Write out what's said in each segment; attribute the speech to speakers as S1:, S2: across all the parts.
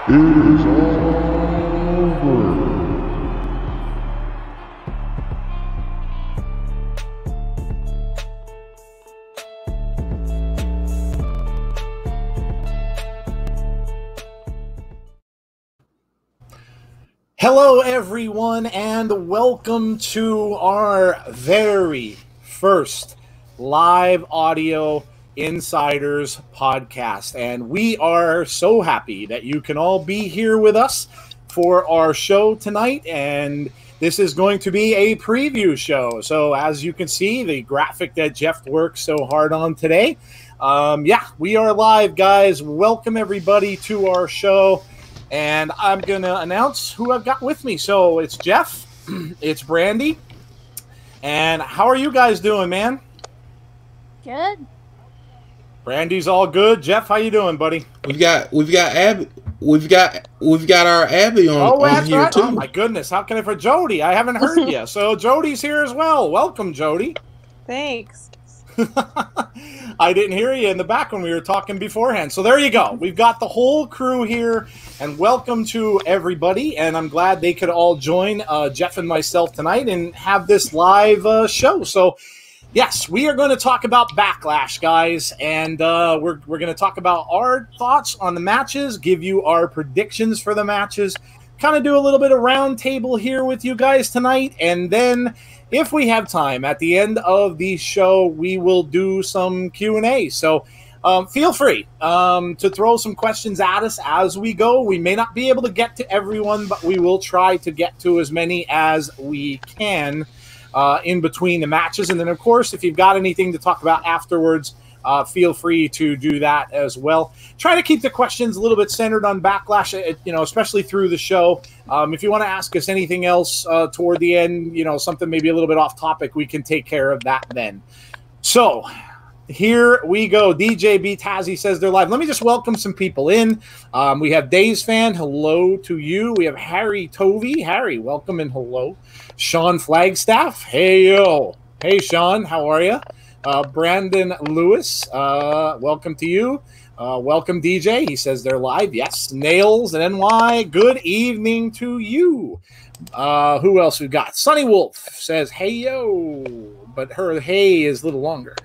S1: is over.
S2: Hello, everyone, and welcome to our very first live audio Insiders podcast. And we are so happy that you can all be here with us for our show tonight. And this is going to be a preview show. So as you can see, the graphic that Jeff worked so hard on today. We are live, guys. Welcome everybody to our show. And I'm going to announce who I've got with me. So it's Jeff, it's Brandi. And how are you guys doing, man?
S3: Good.
S2: Brandi's all good. Jeff, how you doing, buddy?
S4: We've got Abby. We've got our Abby on here
S2: right.
S4: too.
S2: Oh my goodness, how can I for Jodie? I haven't heard you. So Jodie's here as well. Welcome, Jodie.
S3: Thanks.
S2: I didn't hear you in the back when we were talking beforehand. So there you go. We've got the whole crew here, and welcome to everybody. And I'm glad they could all join Jeff and myself tonight and have this live show. So yes, we are going to talk about Backlash, guys, and we're going to talk about our thoughts on the matches, give you our predictions for the matches, kind of do a little bit of round table here with you guys tonight, and then if we have time at the end of the show, we will do some Q&A. So feel free to throw some questions at us as we go. We may not be able to get to everyone, but we will try to get to as many as we can in between the matches. And then, of course, if you've got anything to talk about afterwards, feel free to do that as well. Try to keep the questions a little bit centered on Backlash, especially through the show. If you want to ask us anything else toward the end, something maybe a little bit off topic, we can take care of that then. So here we go. DJ B. Tazzy says they're live. Let me just welcome some people in. We have Days Fan. Hello to you. We have Harry Tovey. Harry, welcome and hello. Sean Flagstaff. Hey, yo. Hey, Sean. How are you? Brandon Lewis, welcome to you. Welcome, DJ. He says they're live. Yes. Nails and NY, good evening to you. Who else we've got? Sunny Wolf says, hey, yo. But her hey is a little longer.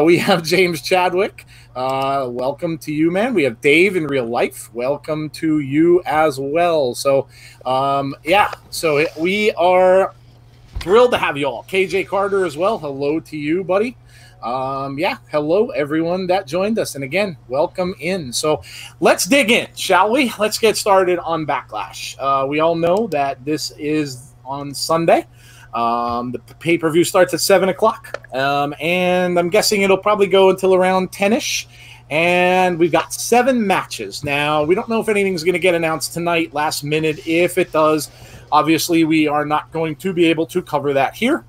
S2: We have James Chadwick. Welcome to you, man. We have Dave in real life. Welcome to you as well. So, so we are thrilled to have you all. KJ Carter as well. Hello to you, buddy. Hello, everyone that joined us. And again, welcome in. So let's dig in, shall we? Let's get started on Backlash. We all know that this is on Sunday. The pay-per-view starts at 7 o'clock. And I'm guessing it'll probably go until around 10-ish. And we've got 7 matches. Now, we don't know if anything's going to get announced tonight, last minute. If it does, obviously, we are not going to be able to cover that here.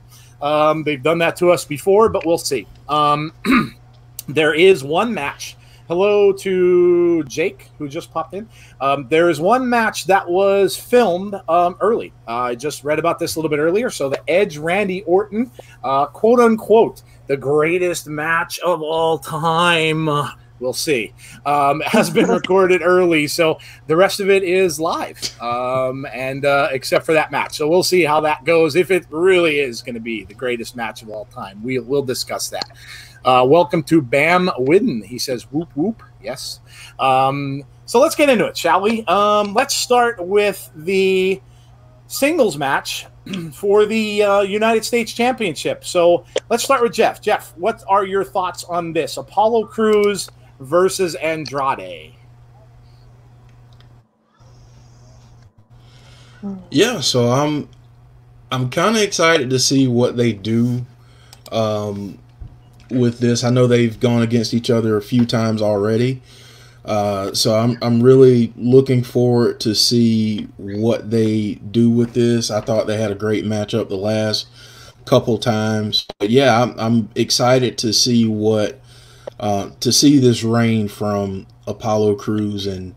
S2: They've done that to us before, but we'll see. There is one match. Hello to Jake, who just popped in. There is one match that was filmed early. I just read about this a little bit earlier. So the Edge Randy Orton, quote unquote, the greatest match of all time. We'll see. Has been recorded early, so the rest of it is live, except for that match. So we'll see how that goes. If it really is going to be the greatest match of all time, we'll discuss that. Welcome to Bam Widden. He says, whoop, whoop. Yes. So let's get into it, shall we? Let's start with the singles match for the United States Championship. So let's start with Jeff. Jeff, what are your thoughts on this? Apollo Crews versus Andrade.
S4: Yeah, so I'm kind of excited to see what they do with this. I know they've gone against each other a few times already, so I'm really looking forward to see what they do with this. I thought they had a great matchup the last couple times, but yeah, I'm excited to see to see this reign from Apollo Crews and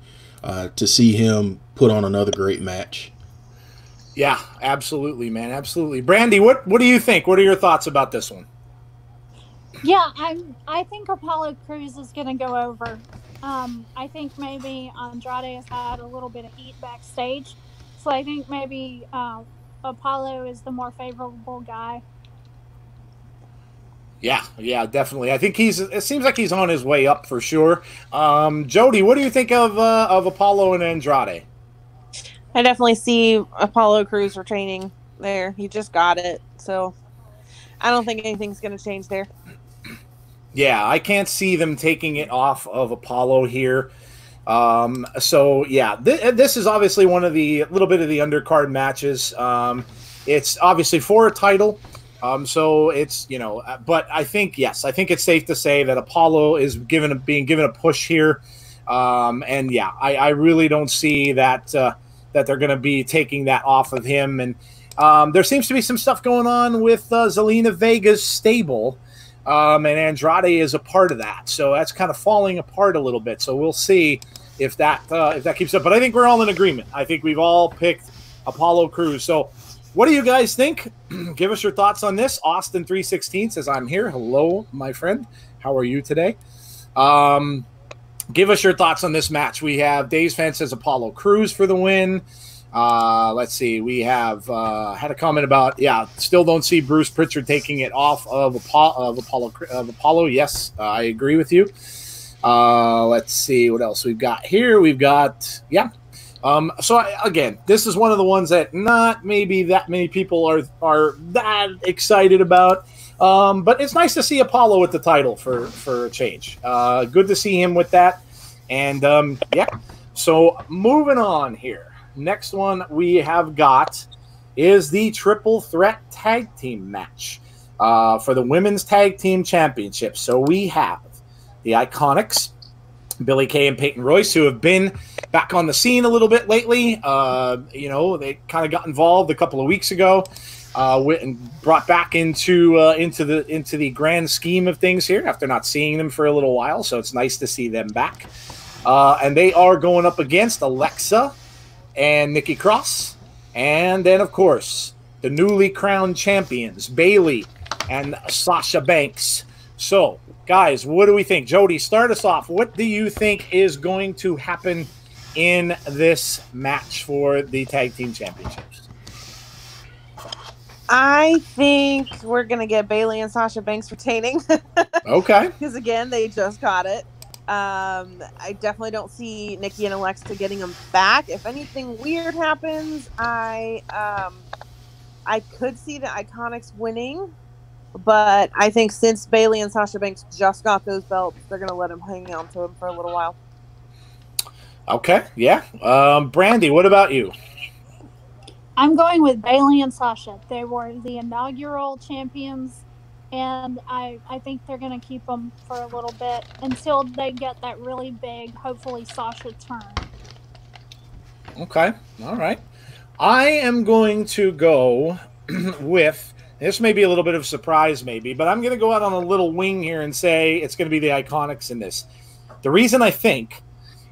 S4: to see him put on another great match.
S2: Yeah, absolutely, man. Absolutely. Brandi, what do you think? What are your thoughts about this one?
S3: Yeah, I think Apollo Crews is going to go over. I think maybe Andrade has had a little bit of heat backstage, so I think maybe Apollo is the more favorable guy.
S2: Yeah, definitely. I think it seems like he's on his way up for sure. Jody, what do you think of Apollo and Andrade?
S5: I definitely see Apollo Crews retaining there. He just got it, so I don't think anything's going to change there.
S2: Yeah, I can't see them taking it off of Apollo here. So yeah, this is obviously one of the little bit of the undercard matches. It's obviously for a title. So it's, but I think, yes, I think it's safe to say that Apollo is being given a push here. And yeah, I really don't see that they're going to be taking that off of him. And there seems to be some stuff going on with Zelina Vega's stable. And Andrade is a part of that. So that's kind of falling apart a little bit. So we'll see if that keeps up. But I think we're all in agreement. I think we've all picked Apollo Crews. So what do you guys think? Give us your thoughts on this. Austin316 says, I'm here. Hello, my friend. How are you today? Give us your thoughts on this match. We have Dave's fan says Apollo Crews for the win. Let's see. We have had a comment about, still don't see Bruce Pritchard taking it off of Apollo. Yes, I agree with you. Let's see what else we've got here. We've got, again, this is one of the ones that not maybe that many people are that excited about. But it's nice to see Apollo with the title for a change. Good to see him with that. And so moving on here. Next one we have got is the Triple Threat Tag Team match for the Women's Tag Team Championship. So we have the Iconics, Billie Kay and Peyton Royce, who have been back on the scene a little bit lately. They kind of got involved a couple of weeks ago and brought back into the grand scheme of things here after not seeing them for a little while. So it's nice to see them back. And they are going up against Alexa and Nikki Cross, and then, of course, the newly crowned champions, Bayley and Sasha Banks. So, guys, what do we think? Jody, start us off. What do you think is going to happen in this match for the Tag Team Championships?
S5: I think we're going to get Bayley and Sasha Banks retaining.
S2: Okay.
S5: Because, again, they just got it. I definitely don't see Nikki and Alexa getting them back. If anything weird happens, I could see the Iconics winning, but I think since Bayley and Sasha Banks just got those belts, they're going to let them hang on to them for a little while.
S2: Okay, yeah. Brandi, what about you?
S3: I'm going with Bayley and Sasha. They were the inaugural champions, and I think they're going to keep them for a little bit until they get that really big, hopefully, Sasha turn.
S2: Okay, all right. I am going to go with, this may be a little bit of a surprise maybe, but I'm going to go out on a little wing here and say it's going to be the Iconics in this. The reason I think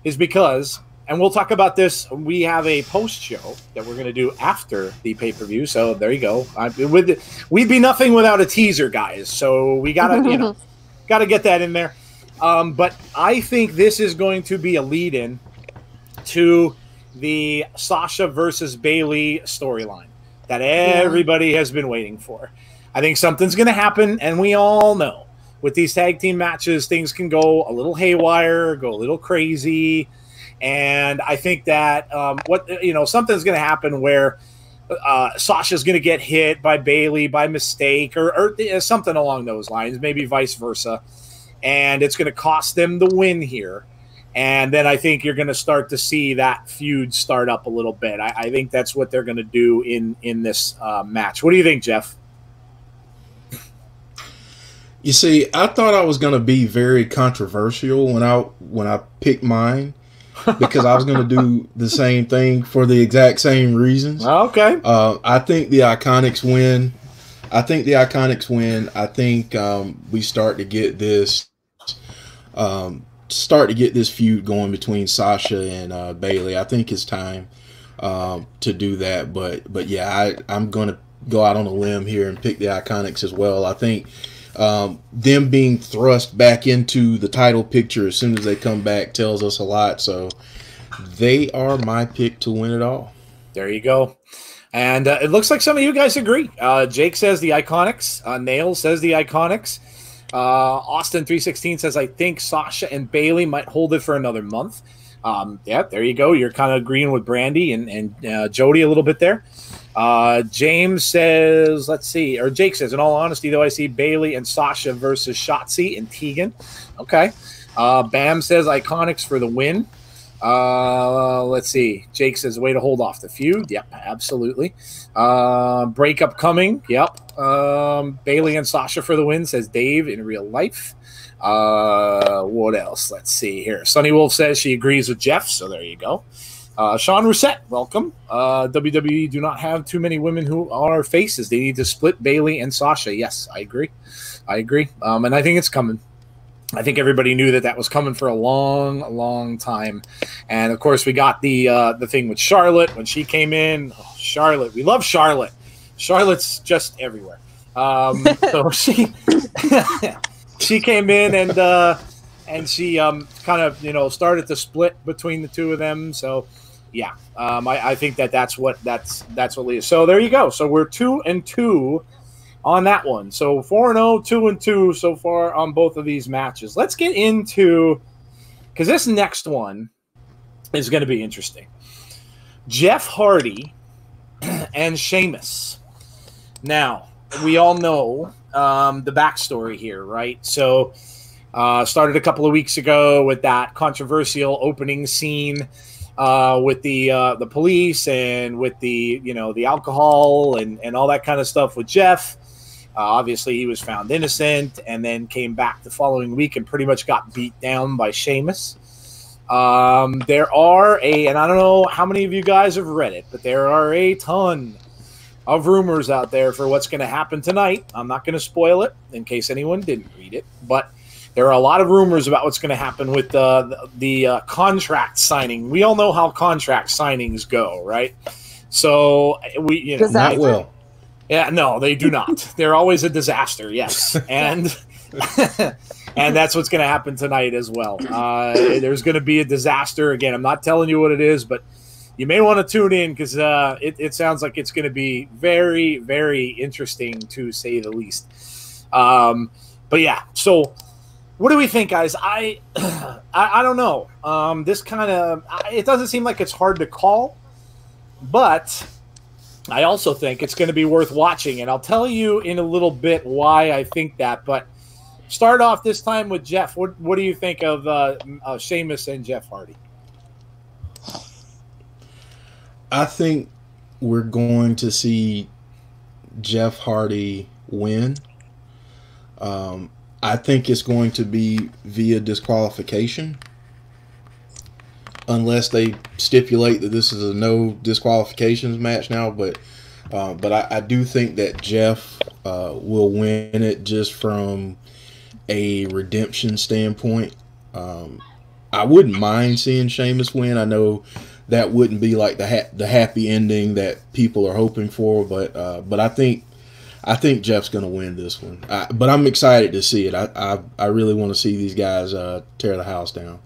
S2: is because, and we'll talk about this, we have a post show that we're going to do after the pay-per-view. So there you go. We'd be nothing without a teaser, guys. So we got to, got to get that in there. But I think this is going to be a lead-in to the Sasha versus Bayley storyline that everybody has been waiting for. I think something's going to happen, and we all know with these tag team matches, things can go a little haywire, go a little crazy. And I think that something's going to happen where Sasha's going to get hit by Bayley by mistake or something along those lines, maybe vice versa. And it's going to cost them the win here. And then I think you're going to start to see that feud start up a little bit. I think that's what they're going to do in this match. What do you think, Jeff?
S4: You see, I thought I was going to be very controversial when I picked mine. Because I was going to do the same thing for the exact same reasons.
S2: Okay.
S4: I think the Iconics win. I think we start to get this feud going between Sasha and Bayley. I think it's time to do that. But yeah, I'm going to go out on a limb here and pick the Iconics as well. I think them being thrust back into the title picture as soon as they come back tells us a lot. So they are my pick to win it all.
S2: There you go. And it looks like some of you guys agree. Jake says the Iconics. Nail says the Iconics. Austin316 says, I think Sasha and Bayley might hold it for another month. Yeah, there you go. You're kind of agreeing with Brandi and Jodie a little bit there. James says, let's see, or Jake says, in all honesty, though, I see Bayley and Sasha versus Shotzi and Tegan. Okay. Bam says Iconics for the win. Let's see. Jake says, way to hold off the feud. Yep, absolutely. Breakup coming. Yep. Bayley and Sasha for the win, says Dave in real life. What else? Let's see here. Sunny Wolf says she agrees with Jeff, so there you go. Sean Rousset, welcome. WWE do not have too many women who are faces. They need to split Bayley and Sasha. Yes, I agree. And I think it's coming. I think everybody knew that was coming for a long time. And, of course, we got the thing with Charlotte when she came in. Oh, Charlotte. We love Charlotte. Charlotte's just everywhere. So she she came in and she kind of, started to split between the two of them. So, yeah, I think that's what leads. So there you go. So we're 2-2 on that one. So 4-0, 2-2 so far on both of these matches. Let's get into, because this next one is going to be interesting. Jeff Hardy and Sheamus. Now, we all know the backstory here, right? So started a couple of weeks ago with that controversial opening scene with the police and with the alcohol and all that kind of stuff with Jeff. Obviously, he was found innocent and then came back the following week and pretty much got beat down by Sheamus. There are and I don't know how many of you guys have read it, but there are a ton of rumors out there for what's going to happen tonight. I'm not going to spoil it in case anyone didn't read it, but there are a lot of rumors about what's going to happen with the contract signing. We all know how contract signings go, right? So
S4: not well.
S2: Yeah, no, they do not. They're always a disaster, yes. And and that's what's going to happen tonight as well. There's going to be a disaster. Again, I'm not telling you what it is, but you may want to tune in because it sounds like it's going to be very, very interesting to say the least. But yeah, so what do we think, guys? I don't know. This kind of it doesn't seem like it's hard to call, but I also think it's going to be worth watching, and I'll tell you in a little bit why I think that. But start off this time with Jeff. What do you think of Sheamus and Jeff Hardy?
S4: I think we're going to see Jeff Hardy win. I think it's going to be via disqualification, unless they stipulate that this is a no disqualifications match now. But I do think that Jeff will win it just from a redemption standpoint. I wouldn't mind seeing Sheamus win. I know that wouldn't be like the happy ending that people are hoping for, but I think Jeff's going to win this one. But I'm excited to see it. I really want to see these guys tear the house down.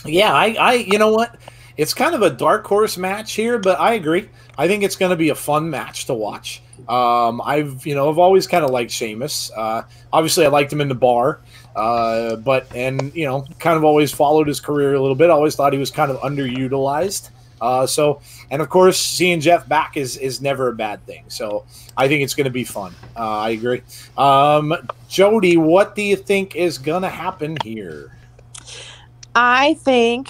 S2: Yeah, I you know what? It's kind of a dark horse match here, but I agree. I think it's going to be a fun match to watch. I've always kind of liked Sheamus. Obviously, I liked him in the bar, but kind of always followed his career a little bit. I always thought he was kind of underutilized. And of course, seeing Jeff back is never a bad thing. So I think it's going to be fun. I agree. Jodie, what do you think is going to happen here?
S5: I think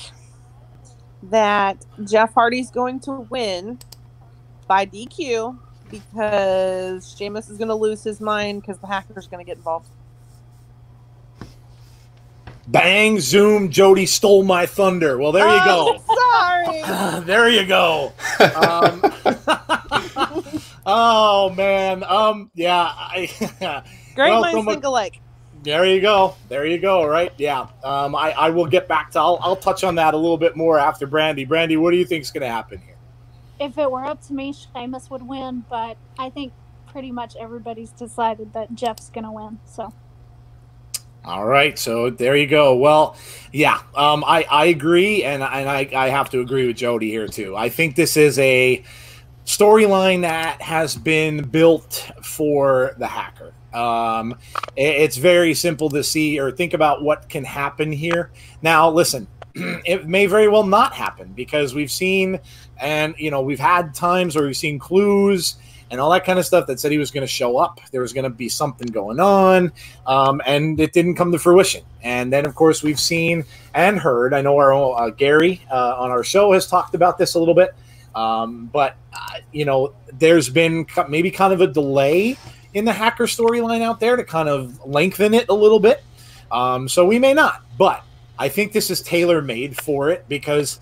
S5: that Jeff Hardy's going to win by DQ because Sheamus is going to lose his mind because the hacker's going to get involved.
S2: Bang, zoom, Jodie stole my thunder. Well, there you go.
S5: Sorry.
S2: There you go. Oh, man. Yeah.
S5: Great minds think alike.
S2: There you go. There you go, right? Yeah. I will get back to I'll touch on that a little bit more after Brandi. Brandi, what do you think is going to happen here?
S3: If it were up to me, Sheamus would win, but I think pretty much everybody's decided that Jeff's going to win. So.
S2: All right, so there you go. Well, yeah, I agree, and I have to agree with Jodie here too. I think this is a storyline that has been built for the hacker. It's very simple to see or think about what can happen here. Now, listen, it may very well not happen because we've seen, and we've had times where we've seen clues and all that kind of stuff that said he was going to show up. There was going to be something going on, and it didn't come to fruition. And then, of course, we've seen and heard. I know our Gary on our show has talked about this a little bit, but there's been maybe kind of a delay in the hacker storyline out there to kind of lengthen it a little bit. So we may not, but I think this is tailor-made for it because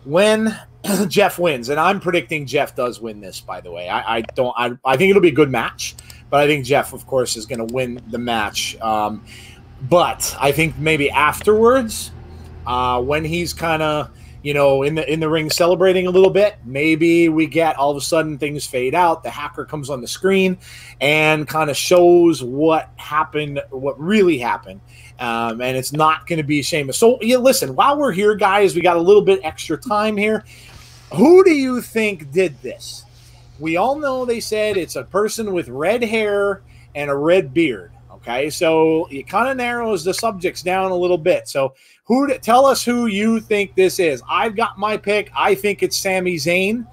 S2: when Jeff wins, and I'm predicting Jeff does win this, by the way. I think it'll be a good match, but I think Jeff, of course, is going to win the match. But I think maybe afterwards, when he's kind of in the ring celebrating a little bit, maybe we get all of a sudden things fade out. The hacker comes on the screen and kind of shows what happened, what really happened. And it's not going to be Sheamus. So, listen, while we're here, guys, we got a little bit extra time here. Who do you think did this? We all know they said it's a person with red hair and a red beard. Okay, so it kind of narrows the subjects down a little bit. So tell us who you think this is. I've got my pick. I think it's Sami Zayn.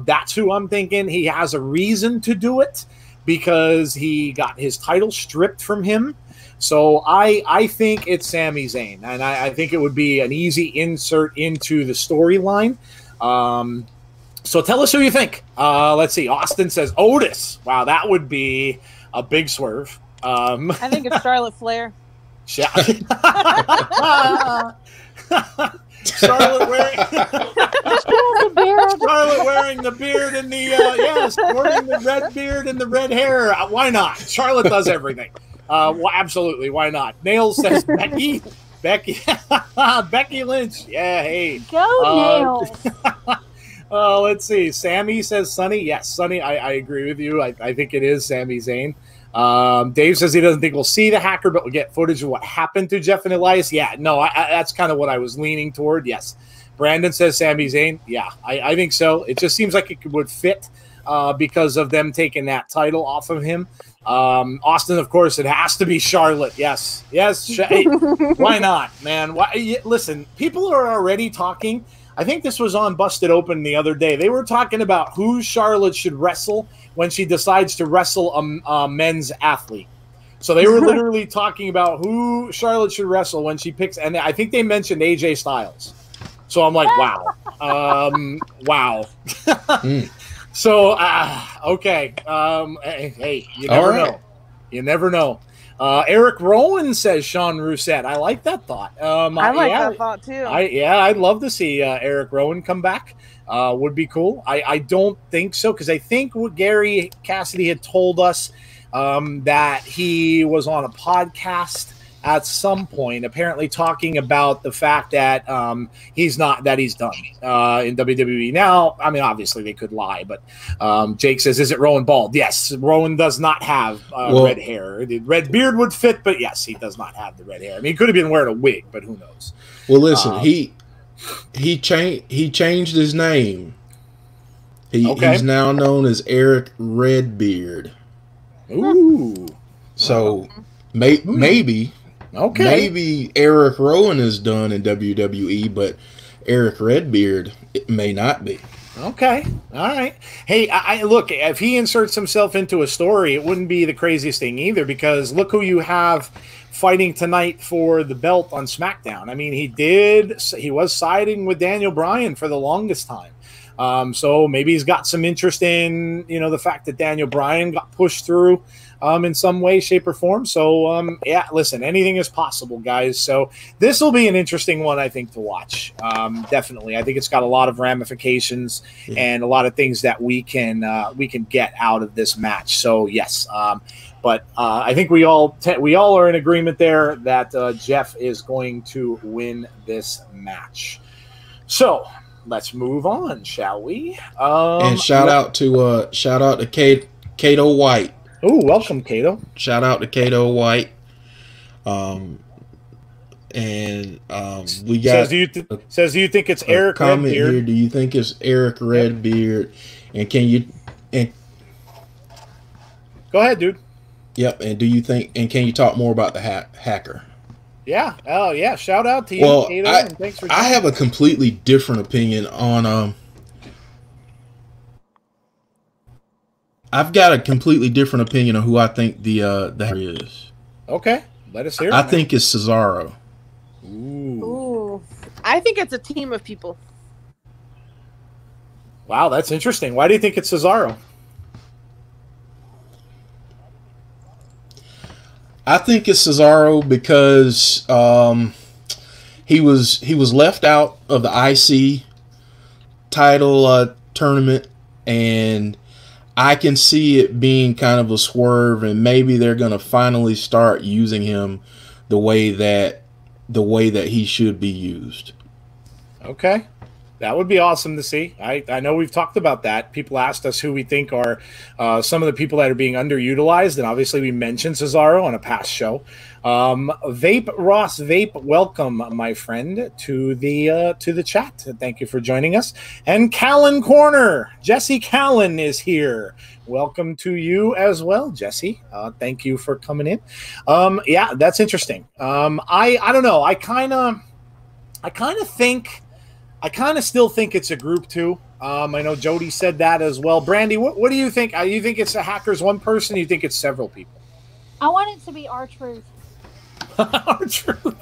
S2: That's who I'm thinking. He has a reason to do it because he got his title stripped from him. So I think it's Sami Zayn, and I think it would be an easy insert into the storyline. So tell us who you think. Let's see. Austin says Otis. Wow, that would be a big swerve.
S5: I think it's Charlotte Flair.
S2: Charlotte wearing the beard and the sporting the red beard and the red hair. Why not? Charlotte does everything. Well, absolutely. Why not? Nails says Becky Lynch. Yeah, hey.
S3: Go Nails.
S2: Let's see. Sammy says Sonny. Yes, Sonny. I agree with you. I think it is Sami Zayn. Dave says he doesn't think we'll see the hacker, but we'll get footage of what happened to Jeff and Elias. Yeah, no, that's kind of what I was leaning toward. Yes. Brandon says Sami Zayn. Yeah, I think so. It just seems like it would fit because of them taking that title off of him. Austin, of course, it has to be Charlotte. Yes. Hey, why not, man? Listen, people are already talking. I think this was on Busted Open the other day. They were talking about who Charlotte should wrestle when she decides to wrestle a men's athlete. So they were literally talking about who Charlotte should wrestle when she picks, and I think they mentioned AJ Styles. So I'm like, wow. Wow. So, okay. Hey, you never know. You never know. Eric Rowan says Sean Rousset. I like that thought.
S5: I like that thought too.
S2: I'd love to see Eric Rowan come back. Would be cool. I don't think so because I think what Gary Cassidy had told us that he was on a podcast at some point, apparently talking about the fact that he's done in WWE. Now, I mean, obviously they could lie, but Jake says, is it Rowan bald? Yes, Rowan does not have red hair. The red beard would fit, but yes, he does not have the red hair. I mean, he could have been wearing a wig, but who knows?
S4: Well, listen, he changed his name. He's now known as Eric Redbeard.
S2: Ooh.
S4: So maybe Eric Rowan is done in WWE, but Eric Redbeard it may not be.
S2: Okay. All right. Hey, I look, if he inserts himself into a story, it wouldn't be the craziest thing either, because look who you have fighting tonight for the belt on SmackDown. I mean, he was siding with Daniel Bryan for the longest time. So maybe he's got some interest in, the fact that Daniel Bryan got pushed through in some way, shape, or form. So, yeah, listen, anything is possible, guys. So this will be an interesting one, I think, to watch. Definitely. I think it's got a lot of ramifications and a lot of things that we can get out of this match. So, yes. But I think we all are in agreement there that Jeff is going to win this match. So let's move on, shall we?
S4: And shout out to Kato White.
S2: Oh, welcome, Kato.
S4: Shout out to Kato White. We got
S2: says do you think it's Eric
S4: comment
S2: Redbeard?
S4: here. Do you think it's Eric Redbeard? And
S2: go ahead, dude.
S4: Yep. And can you talk more about the hacker?
S2: Yeah. Oh, yeah. Shout out to you,
S4: Well,
S2: Kato, and thanks for
S4: I have a completely different opinion on I've got a completely different opinion on who I think the hacker is.
S2: Okay. Let us hear it.
S4: I think it's Cesaro.
S5: Ooh. I think it's a team of people.
S2: Wow, that's interesting. Why do you think it's Cesaro?
S4: I think it's Cesaro because he was left out of the IC title tournament, and I can see it being kind of a swerve, and maybe they're going to finally start using him the way that he should be used.
S2: Okay. That would be awesome to see. I know we've talked about that. People asked us who we think are some of the people that are being underutilized, and obviously we mentioned Cesaro on a past show. Vape Ross Vape, welcome, my friend, to the chat. Thank you for joining us. And Callan Corner, Jesse Callan is here. Welcome to you as well, Jesse. Thank you for coming in. Yeah, that's interesting. I don't know. I kind of still think it's a group too. I know Jodie said that as well. Brandi, what do you think? You think it's the hackers one person? You think it's several people?
S3: I want it to be R-Truth.
S2: R-Truth.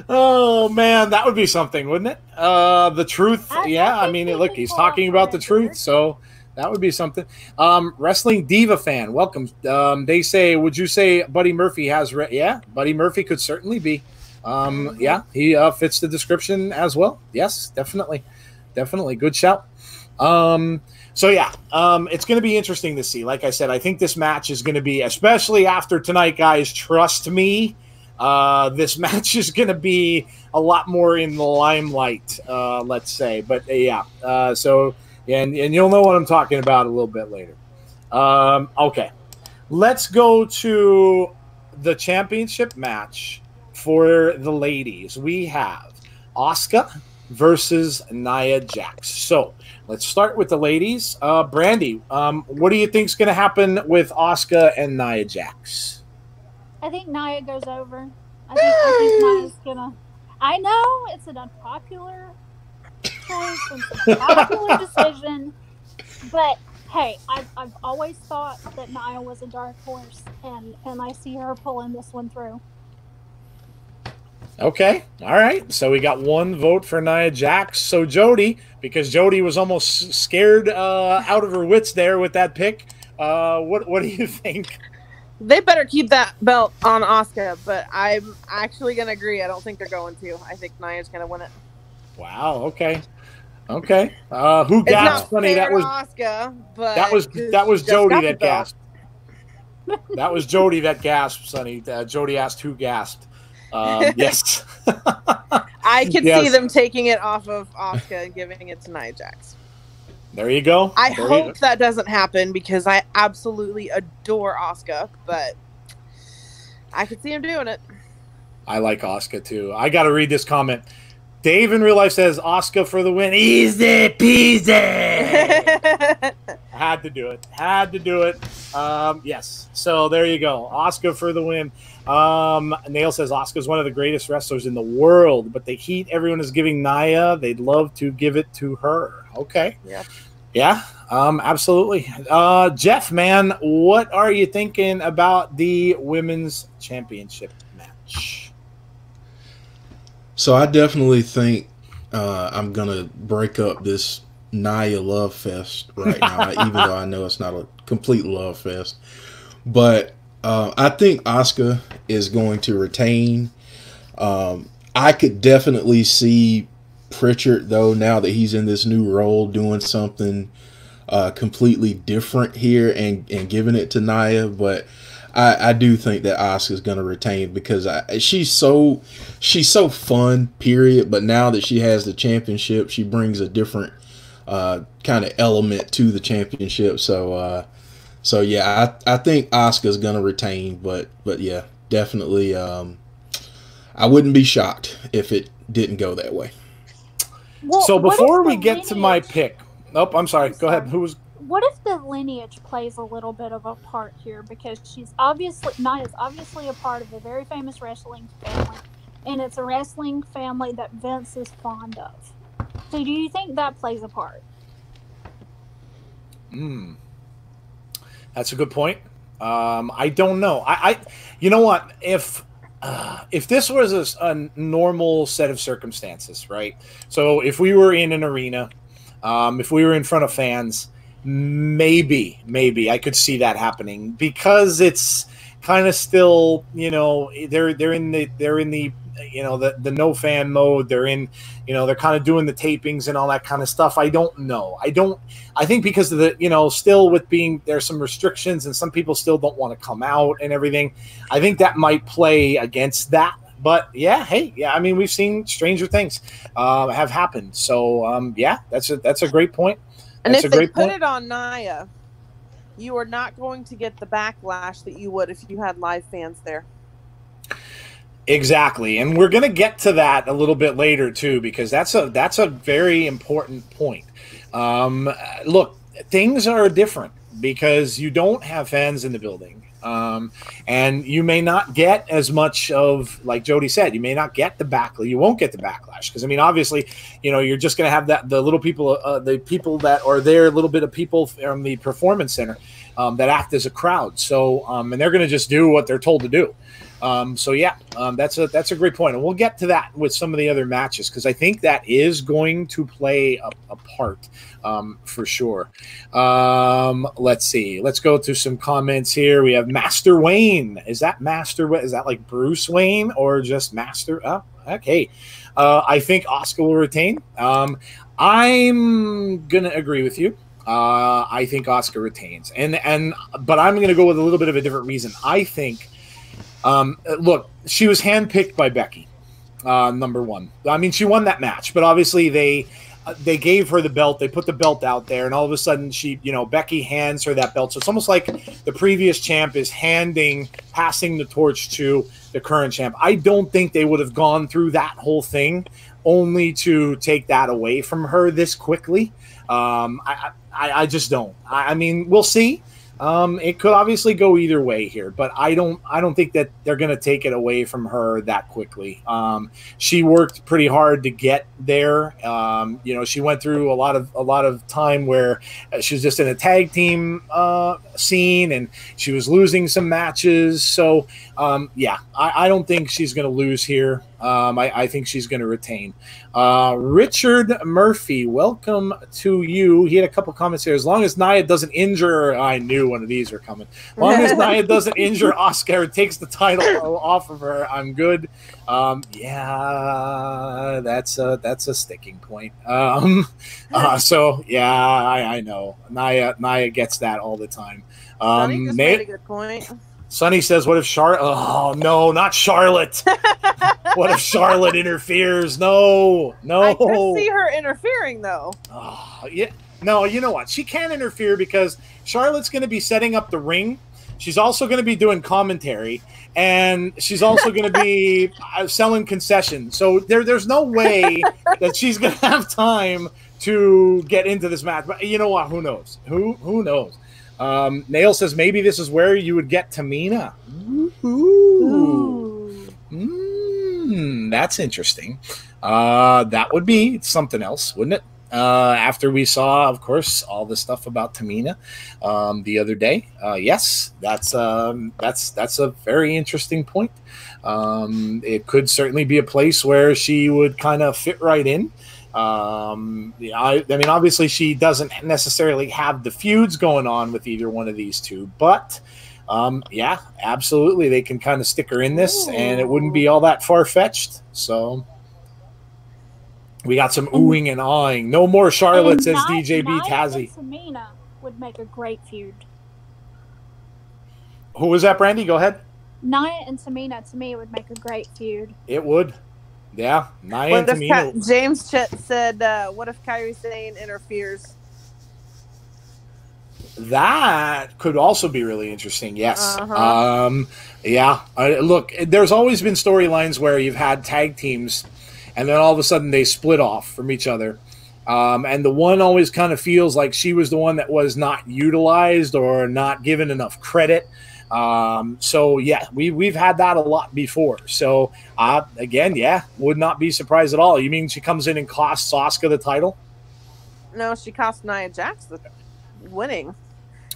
S2: Oh man, that would be something, wouldn't it? The truth. Yeah, I mean, look, he's talking about the truth, so that would be something. Wrestling Diva fan, welcome. They say, would you say Buddy Murphy has? Yeah, Buddy Murphy could certainly be. Yeah, he fits the description as well. Yes, definitely. Good shout. So yeah, it's going to be interesting to see. Like I said, I think this match is going to be, especially after tonight, guys, trust me, this match is going to be a lot more in the limelight, let's say. But yeah, so, and you'll know what I'm talking about a little bit later. Okay, let's go to the championship match. For the ladies, we have Asuka versus Nia Jax. So let's start with the ladies. Brandi, what do you think is going to happen with Asuka and Nia Jax?
S3: I think Nia goes over. I think Nia's gonna. I know it's an unpopular choice, it's an unpopular decision, but hey, I've always thought that Nia was a dark horse, and I see her pulling this one through.
S2: Okay, all right. So we got one vote for Nia Jax. So Jodie, because Jodie was almost scared out of her wits there with that pick. What do you think?
S5: They better keep that belt on Asuka, but I'm actually going to agree. I don't think they're going to. I think Nia's going to win it.
S2: Wow. Okay. Who gasped? Funny, that was
S5: Asuka, but
S2: that was Jodie that gasped. That was Jodie that gasped, Sonny. Jodie asked who gasped. Yes.
S5: I could see them taking it off of Asuka and giving it to Nia Jax.
S2: There you go.
S5: I hope that doesn't happen because I absolutely adore Asuka, but I could see him doing it.
S2: I like Asuka too. I got to read this comment. Dave in real life says Asuka for the win. Easy peasy. Had to do it. Yes. So there you go. Asuka for the win. Nail says Asuka is one of the greatest wrestlers in the world, but the heat everyone is giving Nia, they'd love to give it to her. Okay. Yeah. Absolutely. Jeff, man, what are you thinking about the women's championship match?
S4: So I definitely think I'm gonna break up this Nia love fest right now, even though I know it's not a complete love fest. But I think Asuka is going to retain. I could definitely see Pritchard, though, now that he's in this new role, doing something completely different here and giving it to Nia. But I do think that Asuka's going to retain because she's so fun, period. But now that she has the championship, she brings a different kind of element to the championship. So yeah, I think Asuka's gonna retain, but yeah, definitely. I wouldn't be shocked if it didn't go that way.
S3: Well,
S2: so before we get
S3: lineage...
S2: to my pick, I'm sorry. Go ahead. Who was?
S3: What if the lineage plays a little bit of a part here, because Nia's obviously a part of a very famous wrestling family, and it's a wrestling family that Vince is fond of. So do you think that plays a part?
S2: That's a good point. I don't know. You know what? If this was a normal set of circumstances, right? So if we were in an arena, if we were in front of fans, maybe I could see that happening, because it's kind of still, they're in the the no fan mode. They're in, they're kind of doing the tapings and all that kind of stuff. I don't know. I think because of the, still with being, there's some restrictions and some people still don't want to come out and everything. I think that might play against that. But yeah, I mean, we've seen stranger things have happened. So yeah, that's a great point.
S5: And if they put it on Nia, you are not going to get the backlash that you would if you had live fans there.
S2: Exactly, and we're going to get to that a little bit later too, because that's a very important point. Look, things are different because you don't have fans in the building, and you may not get as much of, like Jodie said, you may not get the backlash. You won't get the backlash because, I mean, obviously, you're just going to have the little people, the people that are there, a little bit of people from the performance center that act as a crowd. So, and they're going to just do what they're told to do. So yeah, that's a great point, and we'll get to that with some of the other matches, because I think that is going to play a part for sure. Let's see. Let's go to some comments here. We have Master Wayne. Is that like Bruce Wayne or just Master? Oh, okay. I think Asuka will retain. I'm gonna agree with you. I think Asuka retains, but I'm gonna go with a little bit of a different reason. I think. Look, she was handpicked by Becky, number one. I mean, she won that match, but obviously they gave her the belt. They put the belt out there, and all of a sudden Becky hands her that belt. So it's almost like the previous champ is passing the torch to the current champ. I don't think they would have gone through that whole thing only to take that away from her this quickly. I just don't. I mean, we'll see. It could obviously go either way here, but I don't think that they're going to take it away from her that quickly. She worked pretty hard to get there. She went through a lot of time where she was just in a tag team scene, and she was losing some matches. So yeah, I don't think she's going to lose here. I think she's going to retain. Richard Murphy, welcome to you. He had a couple comments here. As long as Nia doesn't injure, I knew one of these are coming. As long as Nia doesn't injure Asuka or takes the title off of her, I'm good. Yeah, that's a sticking point. So yeah, I know Nia gets that all the time.
S5: Sonny just made a good point.
S2: Sonny says, what if Charlotte? Oh, no, not Charlotte. What if Charlotte interferes? No. I
S5: could see her interfering, though.
S2: Oh, yeah. No, you know what? She can't interfere because Charlotte's going to be setting up the ring. She's also going to be doing commentary, and she's also going to be selling concessions. So there's no way that she's going to have time to get into this match. But you know what? Who knows? Who knows? Nail says maybe this is where you would get Tamina. That's interesting. That would be something else, wouldn't it? After we saw, of course, all the stuff about Tamina the other day. Yes, that's a very interesting point. It could certainly be a place where she would kind of fit right in. I mean, obviously she doesn't necessarily have the feuds going on with either one of these two, but yeah, absolutely, they can kind of stick her in this, and it wouldn't be all that far-fetched. So we got some oohing and awing. No more Charlotte, says DJB Tazzy.
S3: Tamina would make a great feud.
S2: Who was that, Brandi? Go ahead.
S3: Nia and Tamina, to me, would make a great feud.
S2: It would. Yeah, Nia and Tamina.
S5: James said, "What if Kairi Sane interferes?"
S2: That could also be really interesting. Yes.
S5: Uh-huh.
S2: Yeah. Look, there's always been storylines where you've had tag teams, and then all of a sudden they split off from each other. And the one always kind of feels like she was the one that was not utilized or not given enough credit. So yeah, we've had that a lot before. So again, yeah, would not be surprised at all. You mean she comes in and costs Asuka the title?
S5: No, she cost Nia Jax the winning.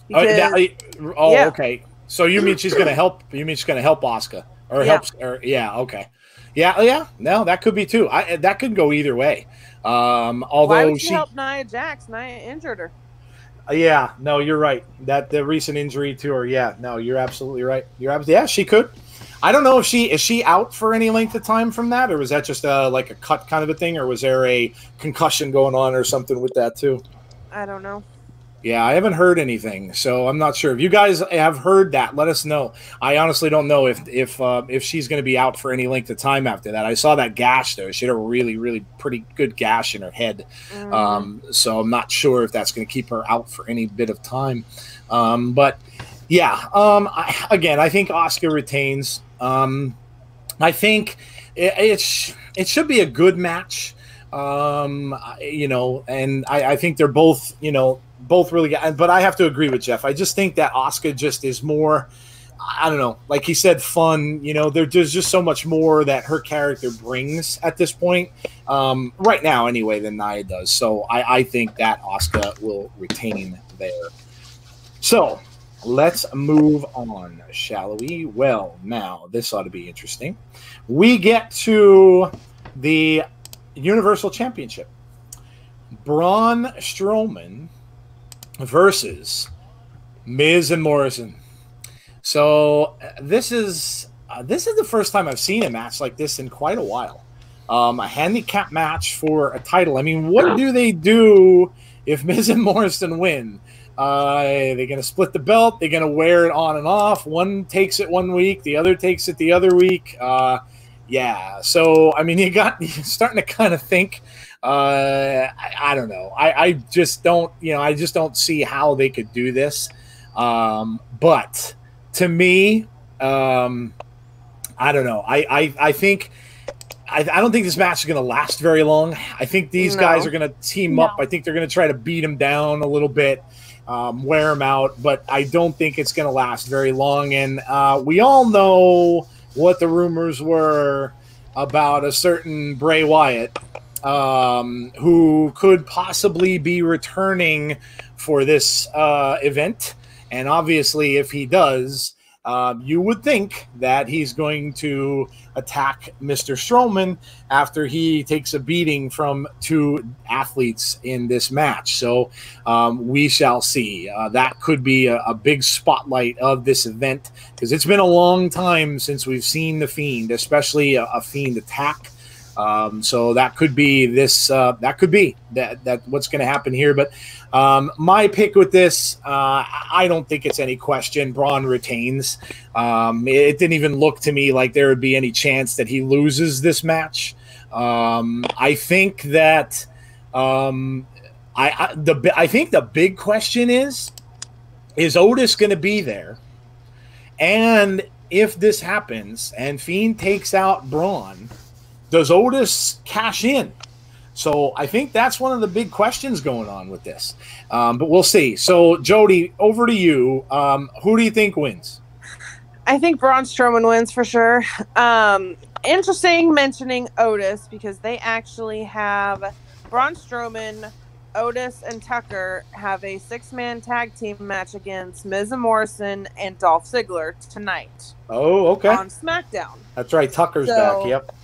S5: Because,
S2: okay. So you mean she's going to help? You mean she's going to help Asuka or help? Or okay. Yeah. No, that could be too. That could go either way. Although
S5: why would she help Nia Jax? Nia injured her.
S2: Yeah, no, you're right. That the recent injury to her. Yeah, no, you're absolutely right. Yeah, she could. I don't know if is she out for any length of time from that, or was that just like a cut kind of a thing, or was there a concussion going on or something with that too?
S5: I don't know.
S2: Yeah, I haven't heard anything, so I'm not sure. If you guys have heard that, let us know. I honestly don't know if she's going to be out for any length of time after that. I saw that gash, though. She had a really, really pretty good gash in her head. So I'm not sure if that's going to keep her out for any bit of time. But, yeah, I think Asuka retains. I think it should be a good match, and I think they're both, both really good. But I have to agree with Jeff. I just think that Asuka just is more, I don't know, like he said, fun. There's just so much more that her character brings at this point, right now anyway, than Nia does. So I think that Asuka will retain there. So let's move on, shall we? Well, now this ought to be interesting. We get to the Universal Championship. Braun Strowman versus Miz and Morrison. So this is the first time I've seen a match like this in quite a while. A handicap match for a title. I mean, what do they do if Miz and Morrison win? They're going to split the belt. They're going to wear it on and off. One takes it one week. The other takes it the other week. Yeah. So, I mean, you're starting to kind of think, I don't know. I just don't, I just don't see how they could do this. But to me, I don't know. I think, I don't think this match is going to last very long. I think these guys are going to team up. I think they're going to try to beat them down a little bit, wear them out, but I don't think it's going to last very long. And we all know what the rumors were about a certain Bray Wyatt, who could possibly be returning for this event. And obviously, if he does, you would think that he's going to attack Mr. Strowman after he takes a beating from two athletes in this match. So we shall see. That could be a big spotlight of this event, because it's been a long time since we've seen The Fiend, especially a Fiend attack. So that could be this. That could be that what's going to happen here. But my pick with this, I don't think it's any question. Braun retains. It didn't even look to me like there would be any chance that he loses this match. I think that I think the big question is Otis going to be there? And if this happens and Fiend takes out Braun, does Otis cash in? So I think that's one of the big questions going on with this. But we'll see. So, Jodie, over to you. Who do you think wins?
S5: I think Braun Strowman wins for sure. Interesting mentioning Otis, because they actually have Braun Strowman, Otis, and Tucker have a 6-man tag team match against Miz and Morrison and Dolph Ziggler tonight.
S2: Oh, okay.
S5: On SmackDown.
S2: That's right. Tucker's back. Yep.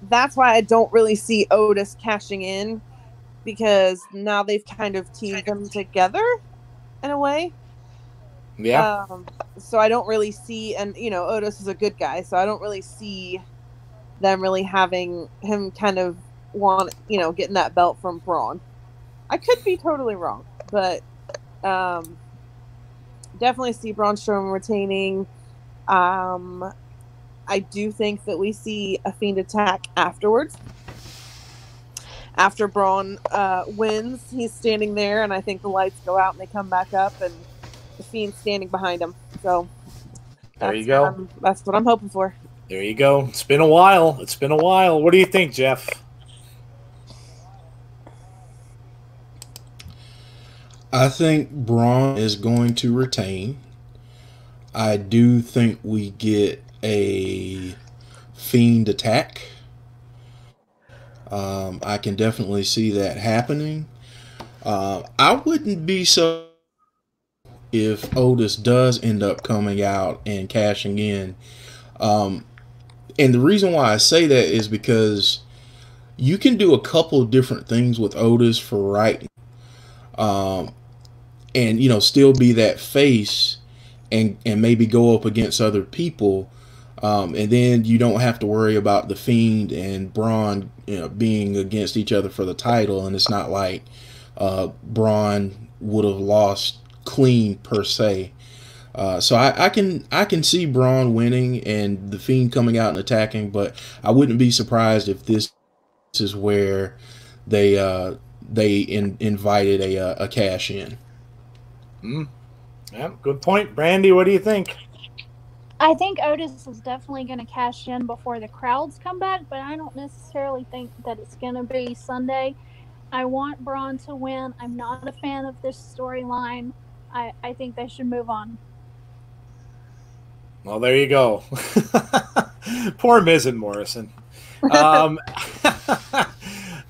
S5: That's why I don't really see Otis cashing in, because now they've kind of teamed them together in a way.
S2: Yeah.
S5: So I don't really see, and Otis is a good guy, so I don't really see them really having him kind of getting that belt from Braun. I could be totally wrong, but definitely see Braun Strowman retaining. I do think that we see a Fiend attack afterwards. After Braun wins, he's standing there, and I think the lights go out and they come back up, and the Fiend's standing behind him. So
S2: there you go.
S5: That's what I'm hoping for.
S2: There you go. It's been a while. It's been a while. What do you think, Jeff?
S4: I think Braun is going to retain. I do think we get a Fiend attack. I can definitely see that happening. I wouldn't be so if Otis does end up coming out and cashing in. And the reason why I say that is because you can do a couple different things with Otis for right. And, you know, still be that face and maybe go up against other people. And then you don't have to worry about the Fiend and Braun, you know, being against each other for the title. And it's not like Braun would have lost clean per se. So I can see Braun winning and the Fiend coming out and attacking, but I wouldn't be surprised if this is where they invited a cash in.
S2: Yeah, good point. Brandi, what do you think?
S3: I think Otis is definitely going to cash in before the crowds come back, but I don't necessarily think that it's going to be Sunday. I want Braun to win. I'm not a fan of this storyline. I think they should move on.
S2: Well, there you go. Poor Miz and Morrison.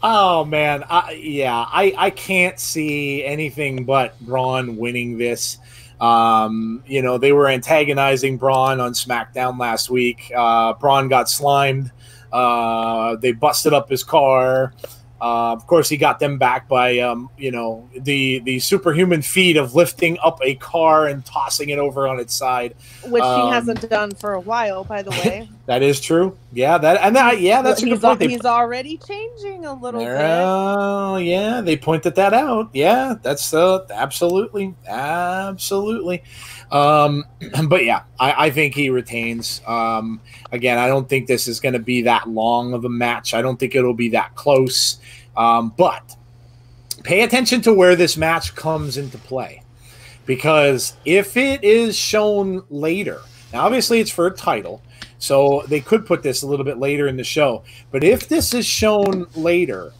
S2: Oh, man. I can't see anything but Braun winning this. You know, they were antagonizing Braun on SmackDown last week. Braun got slimed. They busted up his car. Of course, he got them back by, you know, the superhuman feat of lifting up a car and tossing it over on its side,
S5: which he hasn't done for a while, by the way.
S2: That is true. Yeah, that's a good point.
S5: He's already changing a little bit.
S2: Yeah, they pointed that out. Yeah, that's absolutely. But yeah, I think he retains. Again, I don't think this is going to be that long of a match. I don't think it'll be that close. But pay attention to where this match comes into play, because if it is shown later, now obviously it's for a title, so they could put this a little bit later in the show. But if this is shown later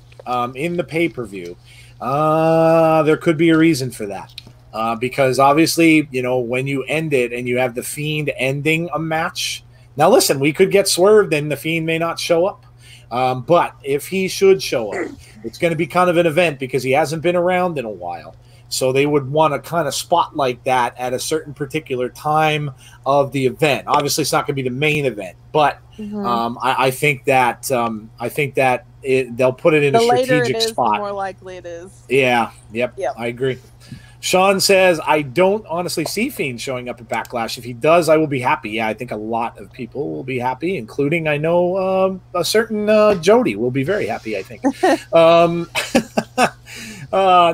S2: in the pay-per-view, there could be a reason for that. Because obviously, you know, when you end it and you have the Fiend ending a match, now listen, we could get swerved and the Fiend may not show up. But if he should show up, it's going to be kind of an event because he hasn't been around in a while. So they would want to kind of spotlight that at a certain particular time of the event. Obviously, it's not going to be the main event, but I think that they'll put it in a strategic spot.
S5: The more likely it is.
S2: Yeah. Yep. I agree. Sean says, I don't honestly see Fiend showing up at Backlash. If he does, I will be happy. Yeah, I think a lot of people will be happy, including, I know, a certain Jodie will be very happy, I think.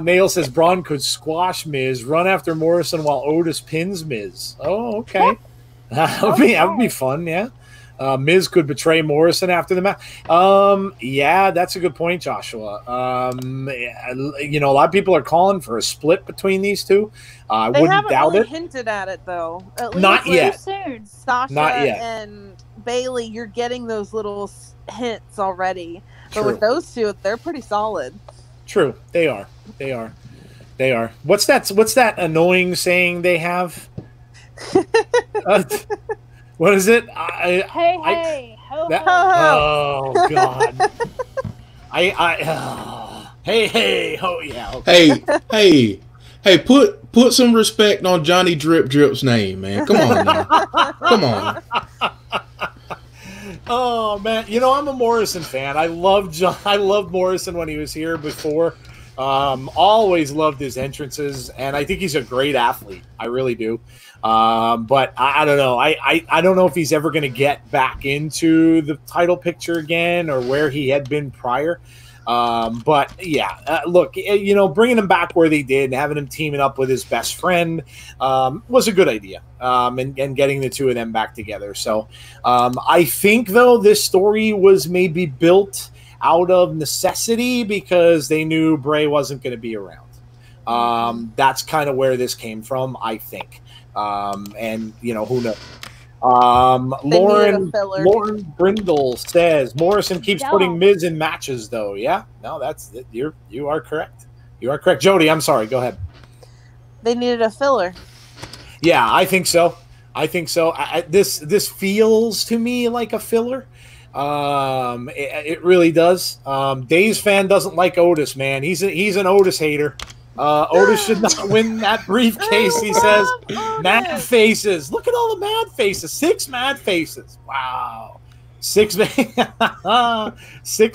S2: Nail says, Braun could squash Miz, run after Morrison while Otis pins Miz. Oh, okay. That would be fun, yeah. Miz could betray Morrison after the match. Yeah, that's a good point, Joshua. You know, a lot of people are calling for a split between these two. I wouldn't doubt it.
S5: They haven't hinted at it, though. At least
S2: not yet.
S5: Soon. Sasha
S2: not yet.
S5: And Bailey, you're getting those little hints already.
S2: True.
S5: But with those two, they're pretty solid.
S2: True, they are. What's that annoying saying they have? What is it?
S3: Hey, ho, ho.
S2: Oh God! Hey, ho, yeah. Okay.
S4: Hey! Put some respect on Johnny Drip Drip's name, man. Come on now. Come on.
S2: Oh man, you know, I'm a Morrison fan. I loved Morrison when he was here before. Always loved his entrances, and I think he's a great athlete. I really do. But I don't know. I don't know if he's ever going to get back into the title picture again or where he had been prior. But yeah, look, you know, bringing him back where they did and having him teaming up with his best friend was a good idea, and getting the two of them back together. So I think, though, this story was maybe built out of necessity because they knew Bray wasn't going to be around. That's kind of where this came from, I think. And, you know, who knows? Lauren Brindle says Morrison keeps putting Miz in matches, though. Yeah, no, you are correct. You are correct, Jody. I'm sorry. Go ahead.
S5: They needed a filler.
S2: Yeah, I think so. This feels to me like a filler. It really does. Days fan doesn't like Otis, man. He's an Otis hater. Otis should not win that briefcase, he says. Mad faces. Look at all the mad faces. 6 mad faces. Wow. 6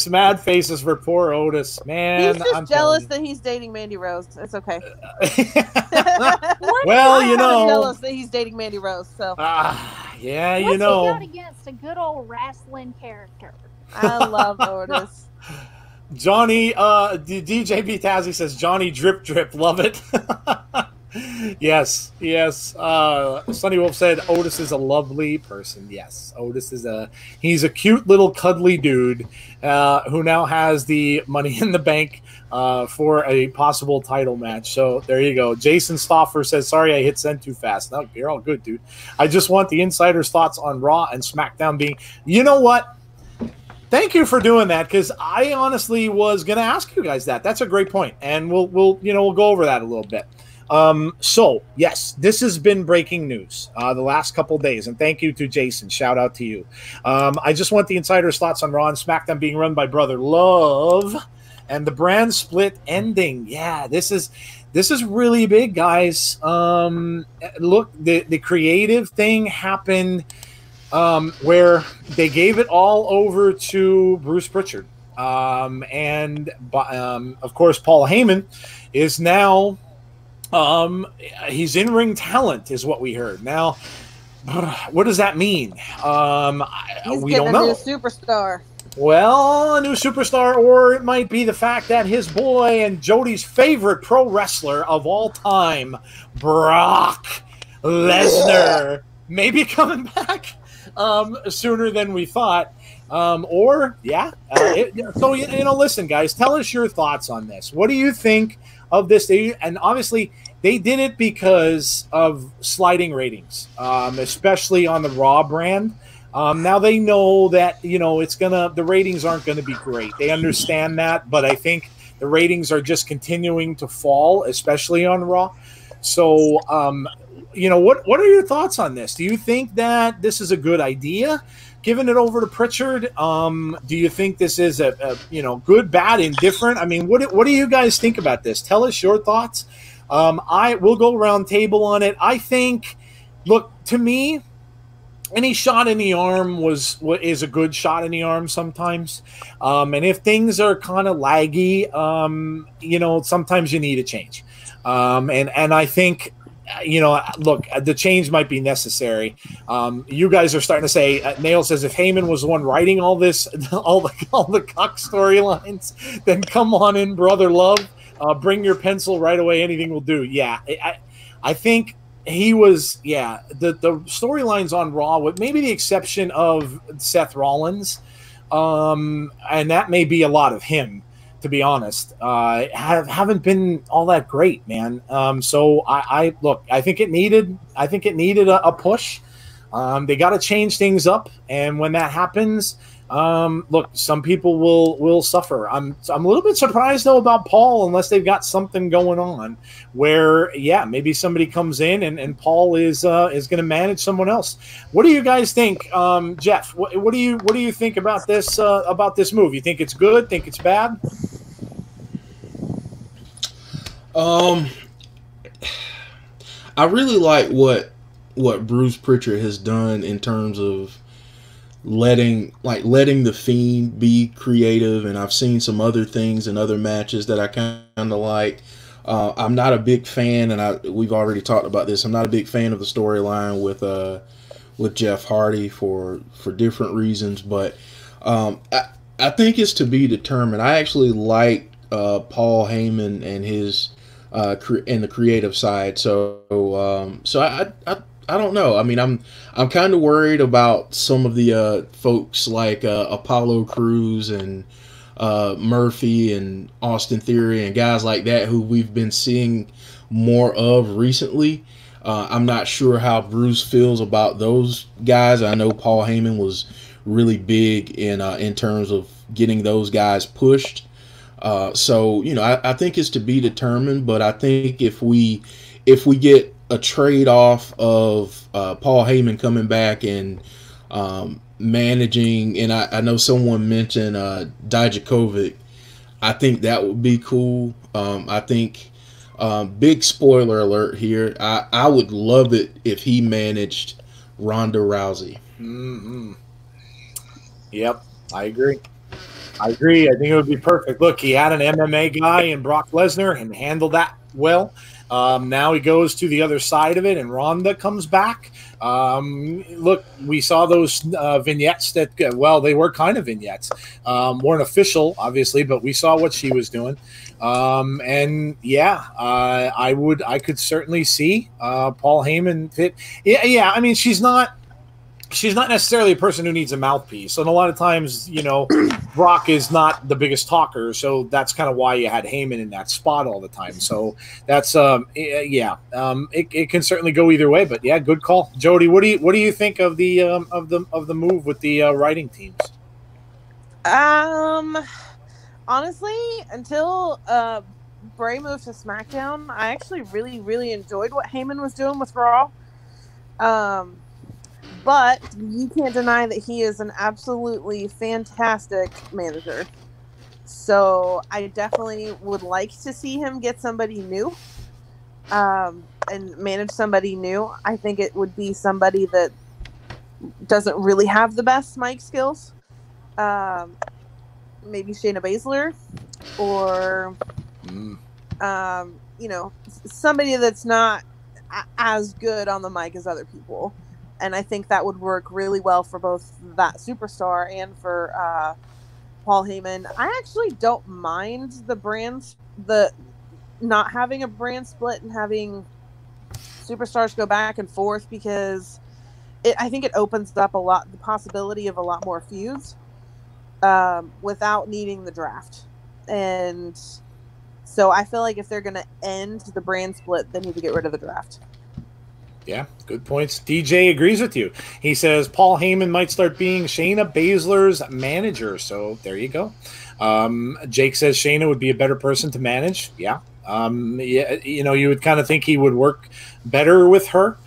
S2: mad faces for poor Otis. Man,
S5: he's just jealous that he's dating Mandy Rose. It's okay.
S2: Well, you know.
S5: I'm jealous that he's dating Mandy Rose. So.
S2: Yeah, you
S3: What's
S2: know.
S3: he got against a good old wrestling character?
S5: I love Otis.
S2: Johnny, DJ B. Tazzy says, Johnny Drip Drip, love it. Yes. Sunny Wolf said, Otis is a lovely person. Yes, Otis is he's a cute little cuddly dude who now has the money in the bank for a possible title match. So there you go. Jason Stoffer says, sorry, I hit send too fast. No, you're all good, dude. I just want the insider's thoughts on Raw and SmackDown being, you know what? Thank you for doing that, because I honestly was going to ask you guys that. That's a great point, and we'll go over that a little bit. So yes, this has been breaking news the last couple days, and thank you to Jason. Shout out to you. I just want the insider's thoughts on Raw and SmackDown being run by Brother Love and the brand split ending. Yeah, this is really big, guys. Look, the creative thing happened. Where they gave it all over to Bruce Pritchard. And of course, Paul Heyman is now, he's in-ring talent, is what we heard. Now, what does that mean? We don't know.
S5: He's getting a new superstar.
S2: Well, a new superstar, or it might be the fact that his boy and Jody's favorite pro wrestler of all time, Brock Lesnar, may be coming back sooner than we thought. So, listen, guys, tell us your thoughts on this. What do you think of this? And obviously, they did it because of sliding ratings, especially on the Raw brand. Now they know that, the ratings aren't going to be great. They understand that, but I think the ratings are just continuing to fall, especially on Raw. So, what are your thoughts on this? Do you think that this is a good idea, giving it over to Pritchard? Do you think this is a good, bad, indifferent? I mean, what do you guys think about this? Tell us your thoughts. I will go round table on it. I think, look, to me, any shot in the arm is a good shot in the arm sometimes. And if things are kind of laggy, sometimes you need a change. And I think, look, the change might be necessary. You guys are starting to say, Nail says, if Heyman was the one writing all this, all the cuck storylines, then come on in, Brother Love. Bring your pencil right away. Anything will do. Yeah, I think he was, the storylines on Raw, with maybe the exception of Seth Rollins, and that may be a lot of him, to be honest, haven't been all that great, man. So I think it needed a push. They got to change things up, and when that happens, look, some people will suffer. I'm a little bit surprised though about Paul, unless they've got something going on where, maybe somebody comes in and Paul is going to manage someone else. What do you guys think, Jeff? What do you think about this move? You think it's good? Think it's bad?
S4: I really like what Bruce Pritchard has done in terms of letting the Fiend be creative, and I've seen some other things in other matches that I kind of like. I'm not a big fan, and we've already talked about this. I'm not a big fan of the storyline with Jeff Hardy for different reasons, but I think it's to be determined. I actually like Paul Heyman and his and the creative side. So I don't know. I mean, I'm kind of worried about some of the folks like Apollo Crews and Murphy and Austin Theory and guys like that who we've been seeing more of recently. I'm not sure how Bruce feels about those guys. I know Paul Heyman was really big in terms of getting those guys pushed. So I think it's to be determined. But I think if we get a trade off of Paul Heyman coming back and managing, and I know someone mentioned Dijakovic, I think that would be cool. I think. Big spoiler alert here. I would love it if he managed Ronda Rousey.
S2: Mm-hmm. Yep, I agree. I think it would be perfect. Look, he had an MMA guy in Brock Lesnar and handled that well. Now he goes to the other side of it, and Ronda comes back. Look, we saw those vignettes that, well, they were kind of vignettes. Weren't official, obviously, but we saw what she was doing. And yeah, I could certainly see Paul Heyman fit. Yeah. I mean, she's not necessarily a person who needs a mouthpiece, and a lot of times, Brock is not the biggest talker, so that's kind of why you had Heyman in that spot all the time. So that's it can certainly go either way, but yeah, good call, Jody. What do you think of the move with the writing teams?
S5: Honestly, until Bray moved to SmackDown, I actually really, really enjoyed what Heyman was doing with Raw. But you can't deny that he is an absolutely fantastic manager. So I definitely would like to see him get somebody new and manage somebody new. I think it would be somebody that doesn't really have the best mic skills. Maybe Shayna Baszler or, somebody that's not as good on the mic as other people. And I think that would work really well for both that superstar and for Paul Heyman. I actually don't mind the not having a brand split and having superstars go back and forth, because I think it opens up the possibility of a lot more feuds without needing the draft. And so I feel like if they're going to end the brand split, they need to get rid of the draft.
S2: Yeah, good points. DJ agrees with you. He says Paul Heyman might start being Shayna Baszler's manager. So there you go. Jake says Shayna would be a better person to manage. Yeah. You would kind of think he would work better with her.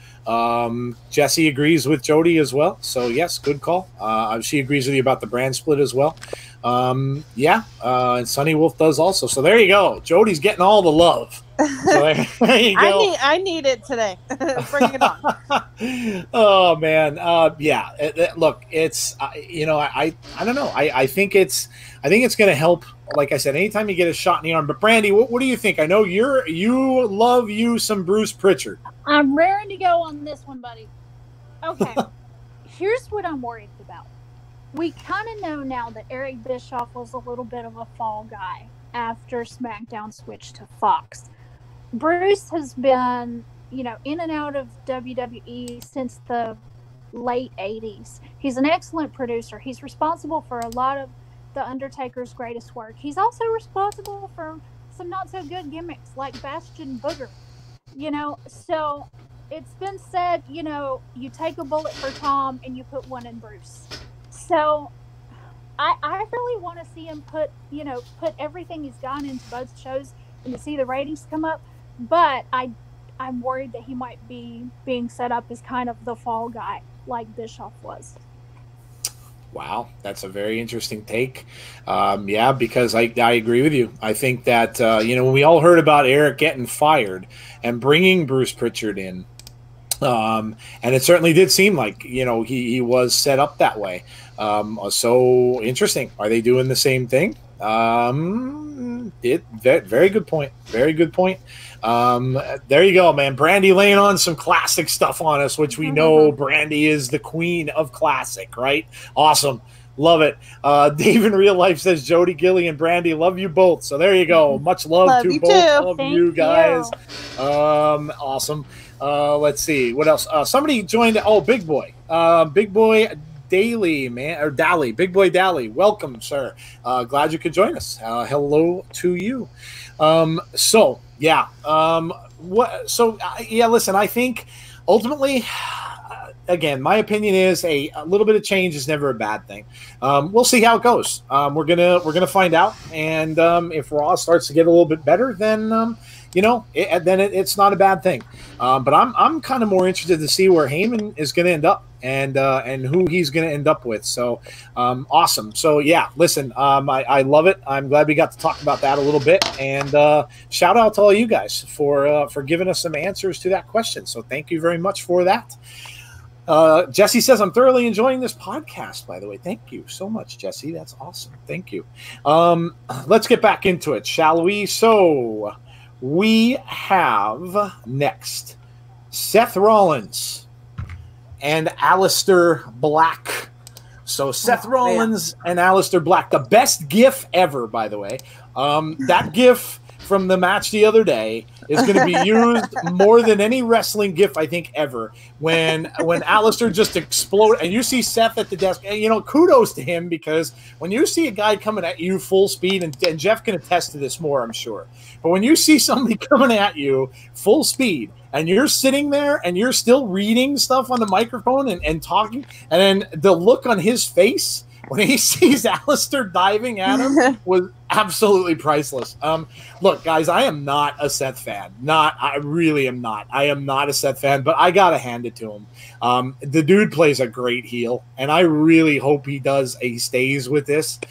S2: Jesse agrees with Jody as well. So yes, good call. She agrees with you about the brand split as well. And Sunny Wolf does also. So there you go. Jody's getting all the love. So there you go.
S5: I need it today. Bring it on.
S2: Oh man. Look, it's I don't know. I think it's going to help. Like I said, anytime you get a shot in the arm. But Brandi, what do you think? I know you love some Bruce Pritchard.
S3: I'm raring to go on this one, buddy. Okay. Here's what I'm worried about. We kind of know now that Eric Bischoff was a little bit of a fall guy after SmackDown switched to Fox. Bruce has been, in and out of WWE since the late 80s. He's an excellent producer. He's responsible for a lot of The Undertaker's greatest work. He's also responsible for some not so good gimmicks like Bastion Booger. So it's been said, you take a bullet for Tom and you put one in Bruce. So I really want to see him put everything he's got into both shows and to see the ratings come up. But I'm worried that he might be being set up as kind of the fall guy like Bischoff was.
S2: Wow, that's a very interesting take. Because I agree with you. I think that, when we all heard about Eric getting fired and bringing Bruce Pritchard in, and it certainly did seem like, he was set up that way. So interesting. Are they doing the same thing? Very good point. Very good point. There you go, man. Brandi laying on some classic stuff on us, which we know Brandi is the queen of classic, right? Awesome. Love it. Dave in real life says Jodie Gilly and Brandi, love you both. So there you go. Much love to
S5: you
S2: both
S5: too.
S2: of
S3: Thank
S2: you guys.
S3: you.
S2: Awesome. Let's see what else. Somebody joined. Oh, Big Boy. Big Boy Daly, man, or Dally. Big Boy Dally. Welcome, sir. Glad you could join us. Hello to you. So yeah. Yeah. Listen, I think ultimately. Again, my opinion is a little bit of change is never a bad thing. We'll see how it goes. We're gonna find out, and if Raw starts to get a little bit better, then it's not a bad thing. But I'm kind of more interested to see where Heyman is going to end up and who he's going to end up with. So awesome. So yeah, listen, I love it. I'm glad we got to talk about that a little bit, and shout out to all you guys for giving us some answers to that question. So thank you very much for that. Jesse says, I'm thoroughly enjoying this podcast, by the way. Thank you so much, Jesse. That's awesome. Thank you. Let's get back into it, shall we? So we have next Seth Rollins and Alistair Black. So Seth Rollins and Alistair Black, the best GIF ever, by the way. That GIF from the match the other day is going to be used more than any wrestling GIF, I think, ever. When Alistair just exploded, and you see Seth at the desk, and kudos to him, because when you see a guy coming at you full speed, and Jeff can attest to this more, I'm sure, but when you see somebody coming at you full speed, and you're sitting there and you're still reading stuff on the microphone and talking, and then the look on his face when he sees Alistair diving at him was absolutely priceless. Look, guys, I am not a Seth fan. I really am not. I am not a Seth fan, but I got to hand it to him. The dude plays a great heel, and I really hope he stays with this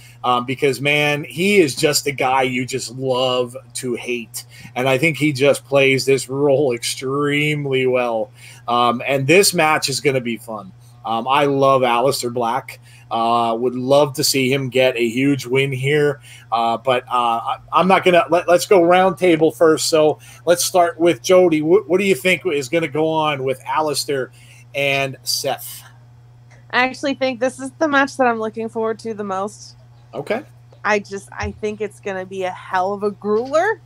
S2: because, man, he is just a guy you just love to hate. And I think he just plays this role extremely well. And this match is going to be fun. I love Alistair Black. Would love to see him get a huge win here, but I'm not gonna let's go round table first. So let's start with Jodie. What do you think is going to go on with Alistair and Seth?
S5: I actually think this is the match that I'm looking forward to the most.
S2: Okay.
S5: I think it's going to be a hell of a grueler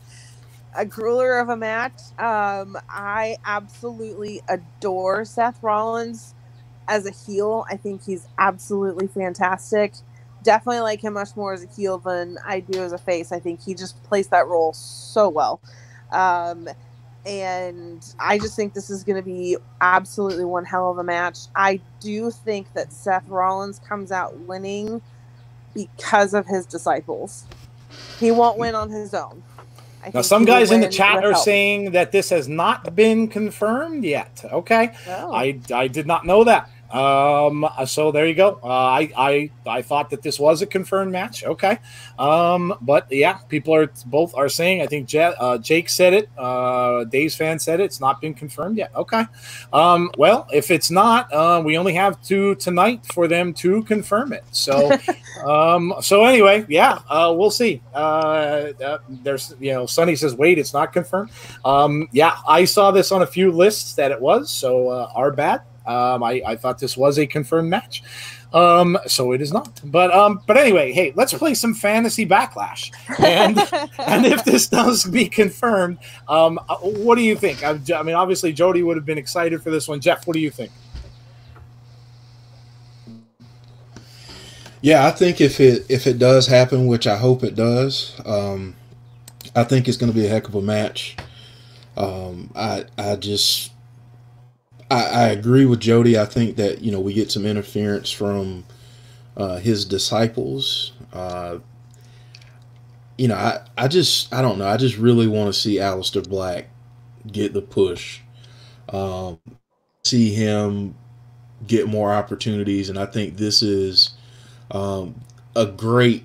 S5: of a match. I absolutely adore Seth Rollins as a heel. I think he's absolutely fantastic. Definitely like him much more as a heel than I do as a face. I think he just plays that role so well. And I just think this is going to be absolutely one hell of a match. I do think that Seth Rollins comes out winning because of his disciples. He won't win on his own.
S2: Now, some guys in the chat are saying that this has not been confirmed yet. Okay. Oh. I did not know that. So there you go. I thought that this was a confirmed match. Okay. But yeah, people are saying, I think Jake said it, Dave's fan said it, it's not been confirmed yet. Okay. Well, if it's not, we only have tonight for them to confirm it. So, so anyway, yeah, we'll see. There's, Sonny says, wait, it's not confirmed. Yeah, I saw this on a few lists that it was, so, our bad. I thought this was a confirmed match. So it is not. But anyway, hey, let's play some fantasy Backlash. And if this does be confirmed, what do you think? I mean, obviously Jodie would have been excited for this one. Jeff, what do you think?
S4: Yeah, I think if it does happen, which I hope it does, I think it's going to be a heck of a match. I agree with Jodie. I think that, we get some interference from his disciples. I don't know. I just really want to see Alistair Black get the push. See him get more opportunities, and I think this is a great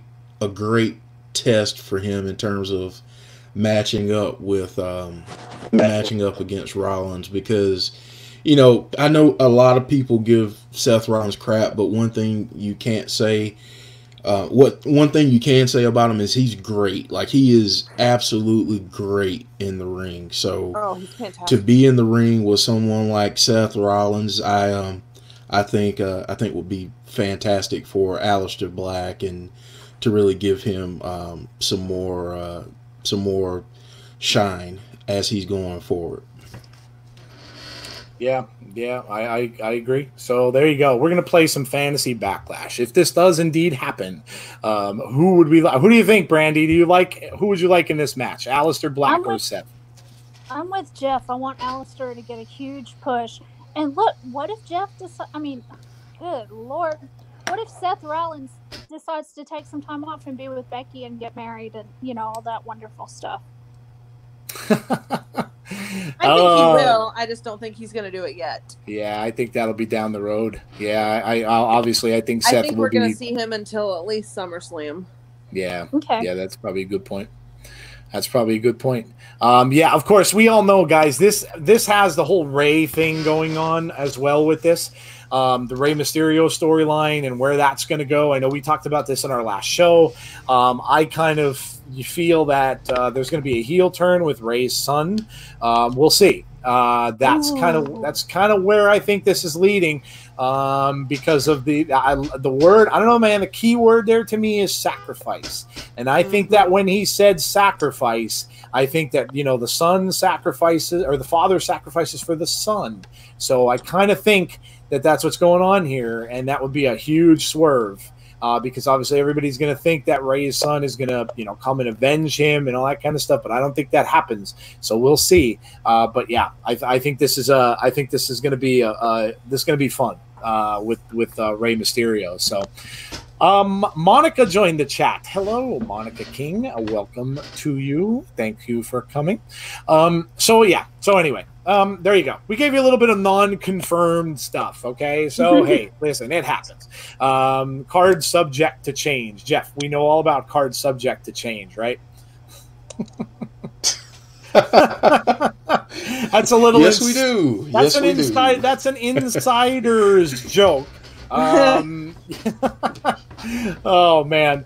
S4: test for him in terms of matching up against Rollins, because I know a lot of people give Seth Rollins crap, but one thing you can't say, one thing you can say about him is he's great. Like, he is absolutely great in the ring. So
S5: he's fantastic.
S4: To be in the ring with someone like Seth Rollins, I I think would be fantastic for Alistair Black and to really give him some more shine as he's going forward.
S2: Yeah, I agree. So there you go. We're gonna play some fantasy backlash. If this does indeed happen, who would we? Who do you think, Brandi? Who would you like in this match? Alistair Black or Seth?
S3: I'm with Jeff. I want Alistair to get a huge push. And look, what if Jeff good Lord, what if Seth Rollins decides to take some time off and be with Becky and get married and all that wonderful stuff?
S5: I think he will. I just don't think he's going to do it yet.
S2: Yeah, I think that'll be down the road. Yeah, I think Seth.
S5: I think we're going to see him until at least SummerSlam.
S2: Yeah.
S3: Okay.
S2: Yeah, that's probably a good point. Yeah, of course, we all know, guys, this has the whole Rey thing going on as well with this. The Rey Mysterio storyline and where that's going to go. I know we talked about this in our last show. I kind of feel that there's going to be a heel turn with Rey's son. We'll see. That's kind of where I think this is leading, because of the word. I don't know, man. The key word there to me is sacrifice, and I think that when he said sacrifice, I think that the son sacrifices or the father sacrifices for the son. So I kind of think that that's what's going on here, and that would be a huge swerve. Because obviously everybody's going to think that Rey's son is going to, come and avenge him and all that kind of stuff, but I don't think that happens. So we'll see. But yeah, I think this is going to be fun with Rey Mysterio. So Monica joined the chat. Hello, Monica King. Welcome to you. Thank you for coming. So anyway. There you go. We gave you a little bit of non-confirmed stuff, okay? So, hey, listen, it happens. Card subject to change. Jeff, we know all about card subject to change, right? That's a little...
S4: Yes, we do.
S2: That's That's an insider's joke. Oh, man.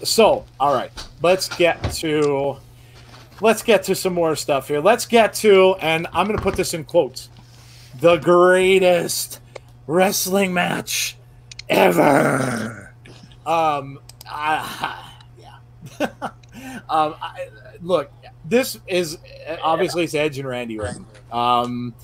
S2: So, all right. Let's get to some more stuff here. Let's get to, and I'm going to put this in quotes, the greatest wrestling match ever. Look, this is obviously it's Edge and Randy Orton. And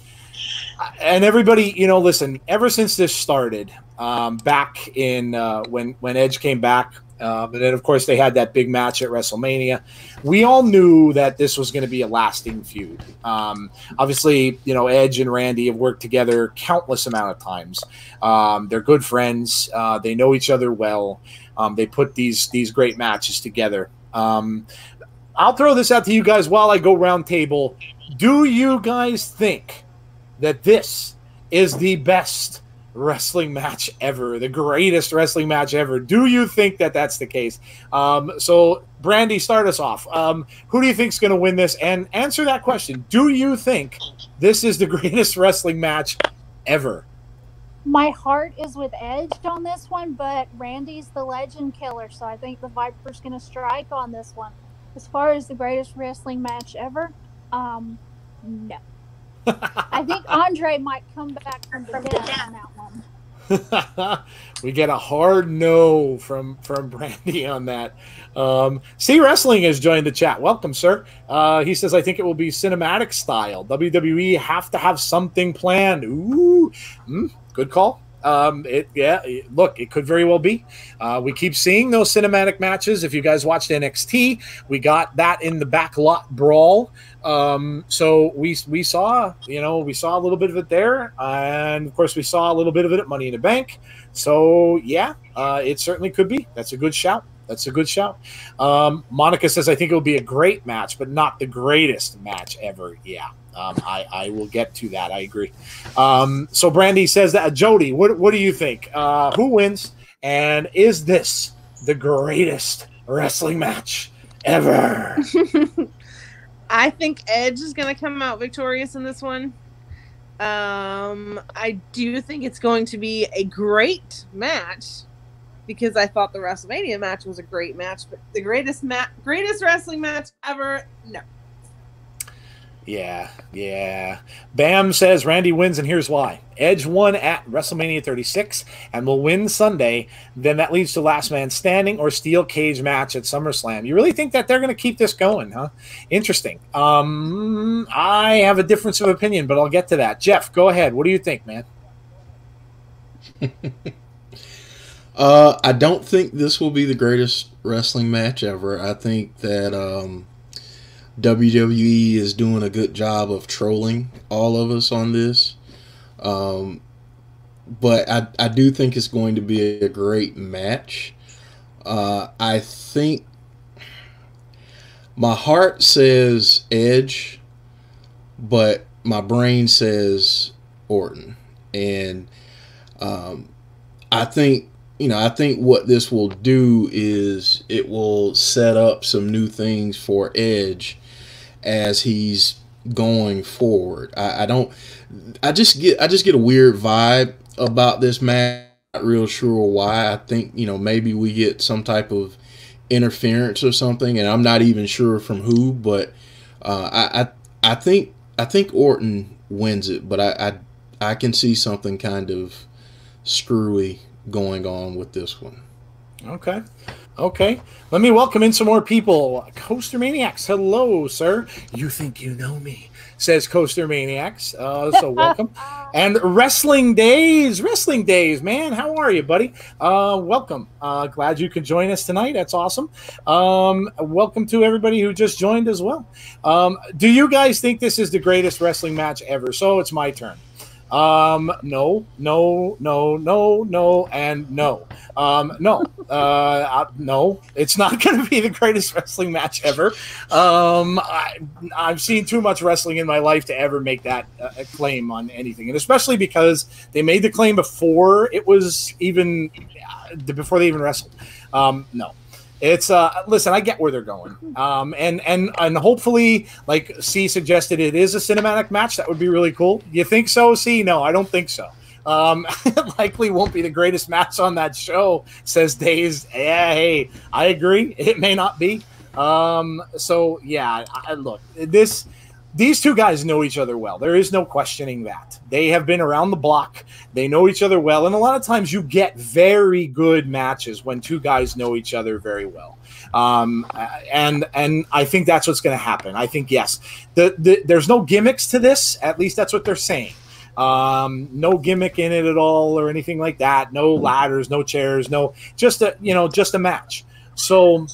S2: everybody, listen, ever since this started, back in when Edge came back, and then, of course, they had that big match at WrestleMania. We all knew that this was going to be a lasting feud. Obviously, Edge and Randy have worked together countless amount of times. They're good friends. They know each other well. They put these great matches together. I'll throw this out to you guys while I go round table. Do you guys think that this is the best wrestling match ever, the greatest wrestling match ever? Do you think that that's the case? So, Brandi, start us off. Who do you think is going to win this? And answer that question. Do you think this is the greatest wrestling match ever?
S3: My heart is with Edge on this one, but Randy's the legend killer, so I think the Viper's going to strike on this one. As far as the greatest wrestling match ever, no. I think Andrade might come back from the dead on that one.
S2: We get a hard no from Brandi on that. C Wrestling has joined the chat. Welcome, sir. He says, I think it will be cinematic style. WWE have to have something planned. Ooh, good call. Look, it could very well be. We keep seeing those cinematic matches. If you guys watched NXT, we got that in the backlot brawl. So we saw, we saw a little bit of it there, and of course we saw a little bit of it at Money in the Bank. So yeah, it certainly could be. That's a good shout. Monica says, I think it will be a great match, but not the greatest match ever. Yeah. I will get to that. I agree. So Brandi says that. Jodie, what do you think? Who wins? And is this the greatest wrestling match ever?
S5: I think Edge is going to come out victorious in this one. I do think it's going to be a great match because I thought the WrestleMania match was a great match, but the greatest wrestling match ever, no.
S2: Yeah, yeah. Bam says Randy wins, and here's why. Edge won at WrestleMania 36 and will win Sunday. Then that leads to last man standing or steel cage match at SummerSlam. You really think that they're going to keep this going, huh? Interesting. I have a difference of opinion, but I'll get to that. Jeff, go ahead. What do you think, man?
S4: I don't think this will be the greatest wrestling match ever. I think that WWE is doing a good job of trolling all of us on this. But I do think it's going to be a great match. I think my heart says Edge, but my brain says Orton. And I think what this will do is it will set up some new things for Edge as he's going forward. I just get a weird vibe about this match. Not real sure why. I think, maybe we get some type of interference or something, and I'm not even sure from who, but I think Orton wins it, but I can see something kind of screwy going on with this one. Okay. Let me welcome in some more people. Coaster Maniacs, hello, sir. You think you know me, says Coaster Maniacs. So welcome. And Wrestling Days, man. How are you, buddy? Welcome. Glad you could join us tonight. That's awesome. Welcome to everybody who just joined as well. Do you guys think this is the greatest wrestling match ever? So it's my turn. No, and no. No, it's not going to be the greatest wrestling match ever. I've seen too much wrestling in my life to ever make that a claim on anything, and especially because they made the claim before it was even before they even wrestled. No. It's listen, I get where they're going. And hopefully, like C suggested, it is a cinematic match. That would be really cool. You think so, C? No, I don't think so. It likely won't be the greatest match on that show, says Days. Yeah, hey, I agree. It may not be. So yeah, look, these two guys know each other well. There is no questioning that. They have been around the block. They know each other well. And a lot of times you get very good matches when two guys know each other very well. And I think that's what's going to happen. I think, yes, there's no gimmicks to this. At least that's what they're saying. No gimmick in it at all or anything like that. No ladders, no chairs, just a match. So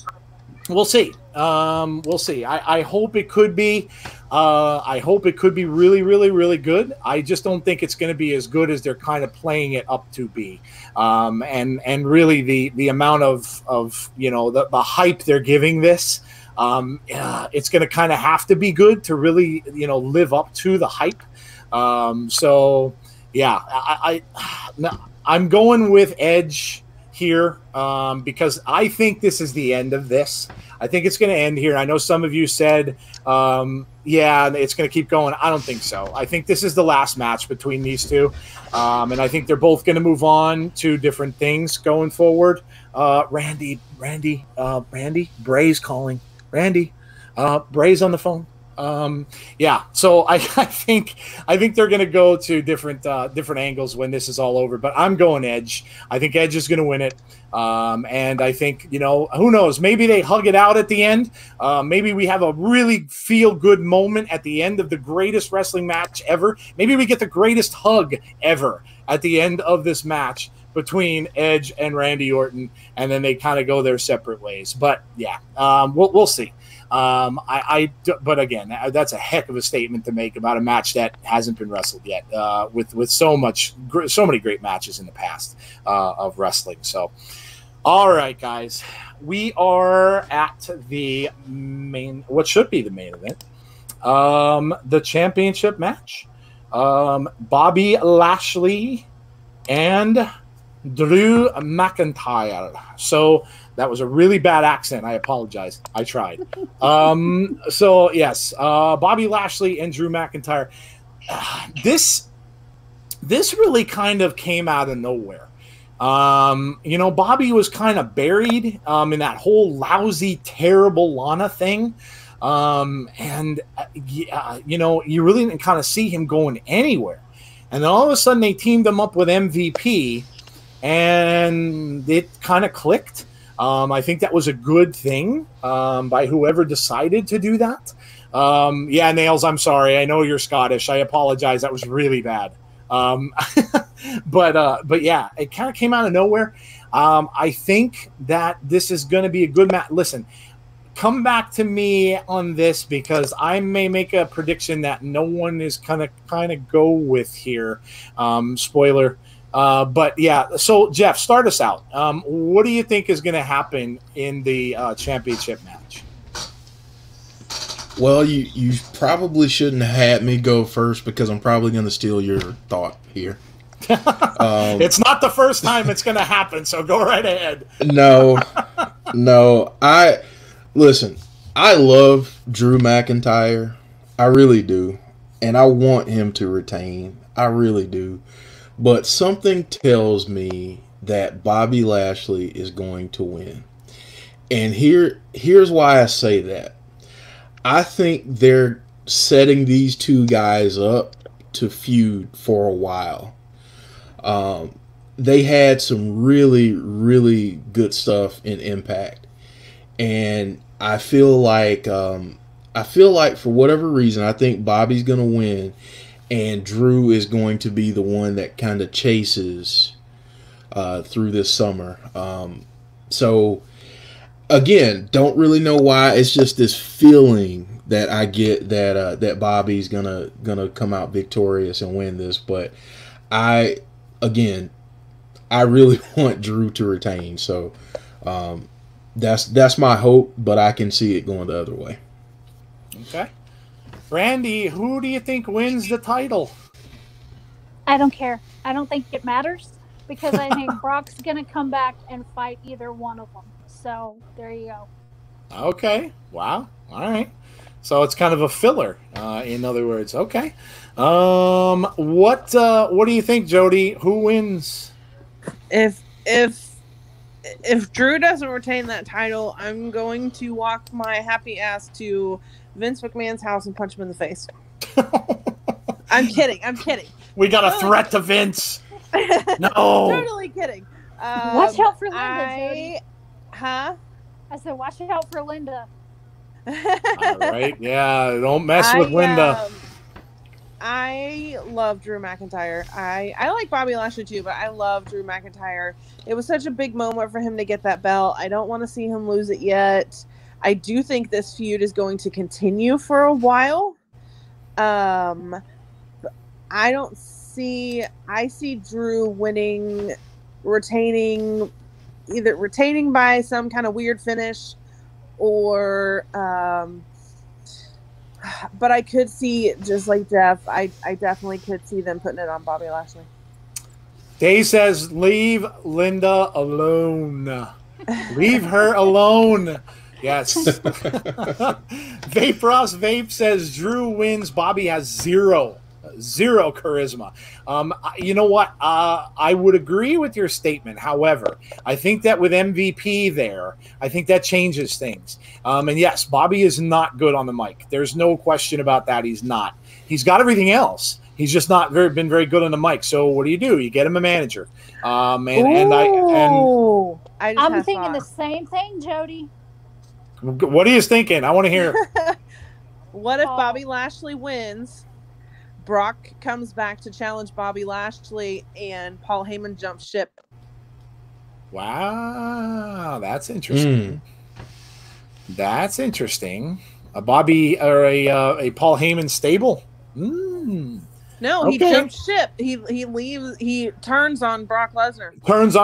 S4: we'll see. We'll see. I hope it could be. I hope it could be really, really, really good. I just don't think it's going to be as good as they're kind of playing it up to be. And really the amount of the hype they're giving this, it's going to kind of have to be good to really, live up to the hype. So yeah, I'm going with Edge here because I think this is the end of this. I think it's going to end here. I know some of you said, yeah, it's going to keep going. I don't think so. I think this is the last match between these two. And I think they're both going to move on to different things going forward. Randy, Bray's calling. Randy, Bray's on the phone. Yeah, so I think they're going to go to different angles when this is all over, but I'm going Edge. I think Edge is going to win it. And I think, who knows, maybe they hug it out at the end. Maybe we have a really feel good moment at the end of the greatest wrestling match ever. Maybe we get the greatest hug ever at the end of this match between Edge and Randy Orton, and then they kind of go their separate ways. But yeah, we'll see. But again, that's a heck of a statement to make about a match that hasn't been wrestled yet, with so many great matches in the past of wrestling. So, all right, guys, we are at what should be the main event, the championship match, Bobby Lashley and Drew McIntyre. So that was a really bad accent. I apologize. I tried. So yes, Bobby Lashley and Drew McIntyre. This really kind of came out of nowhere. Bobby was kind of buried in that whole lousy, terrible Lana thing.
S2: And you know, you really didn't kind of see him going anywhere. And then all of a sudden they teamed him up with MVP, and it kind of clicked. I think that was a good thing by whoever decided to do that. Yeah, Nails, I'm sorry. I know you're Scottish. I apologize. That was really bad. But yeah, it kind of came out of nowhere. I think that this is going to be a good match. Listen, come back to me on this because I may make a prediction that no one is kind of go with here. Spoiler. But yeah, so Jeff, start us out. What do you think is going to happen in the championship match?
S4: Well, you probably shouldn't have had me go first because I'm probably going to steal your thought here.
S2: It's not the first time it's going to happen, so go right ahead.
S4: No. Listen, I love Drew McIntyre. I really do. And I want him to retain. I really do. But something tells me that Bobby Lashley is going to win. And here's why I say that. I think they're setting these two guys up to feud for a while. They had some really, really good stuff in Impact. And I feel like for whatever reason, I think Bobby's going to win. And Drew is going to be the one that kind of chases through this summer. So, again, don't really know why. It's just this feeling that I get that Bobby's gonna come out victorious and win this. But I really want Drew to retain. So that's my hope, but I can see it going the other way.
S2: Okay. Brandi, who do you think wins the title?
S3: I don't care. I don't think it matters because I think Brock's going to come back and fight either one of them. So there you go.
S2: Okay. Wow. All right. So it's kind of a filler, in other words. Okay. What do you think, Jodie? Who wins?
S5: If Drew doesn't retain that title, I'm going to walk my happy ass to Vince McMahon's house and punch him in the face. I'm kidding.
S2: We got a threat to Vince. No.
S5: Totally kidding.
S3: Watch out for Linda, Jodie.
S5: Huh?
S3: I said, watch out for Linda.
S2: All right. Yeah, don't mess with Linda.
S5: I love Drew McIntyre. I like Bobby Lashley too, but I love Drew McIntyre. It was such a big moment for him to get that belt. I don't want to see him lose it yet. I do think this feud is going to continue for a while. I see Drew winning, retaining by some kind of weird finish or but I could see, just like Jeff, I definitely could see them putting it on Bobby Lashley.
S2: Dave says, leave Linda alone. Leave her alone. Yes. Vape Ross Vape says Drew wins. Bobby has zero charisma. You know what? I would agree with your statement. However, I think that with MVP there, I think that changes things. And yes, Bobby is not good on the mic. There's no question about that. He's not. He's got everything else. He's just not been very good on the mic. So what do? You get him a manager. I'm thinking
S3: the same thing, Jodie.
S2: What are you thinking? I want to hear.
S5: What if Bobby Lashley wins? Brock comes back to challenge Bobby Lashley, and Paul Heyman jumps ship.
S2: Wow, that's interesting. That's interesting. A Bobby or a Paul Heyman stable.
S5: No, he jumps ship. He leaves. He turns on Brock Lesnar.
S2: Turns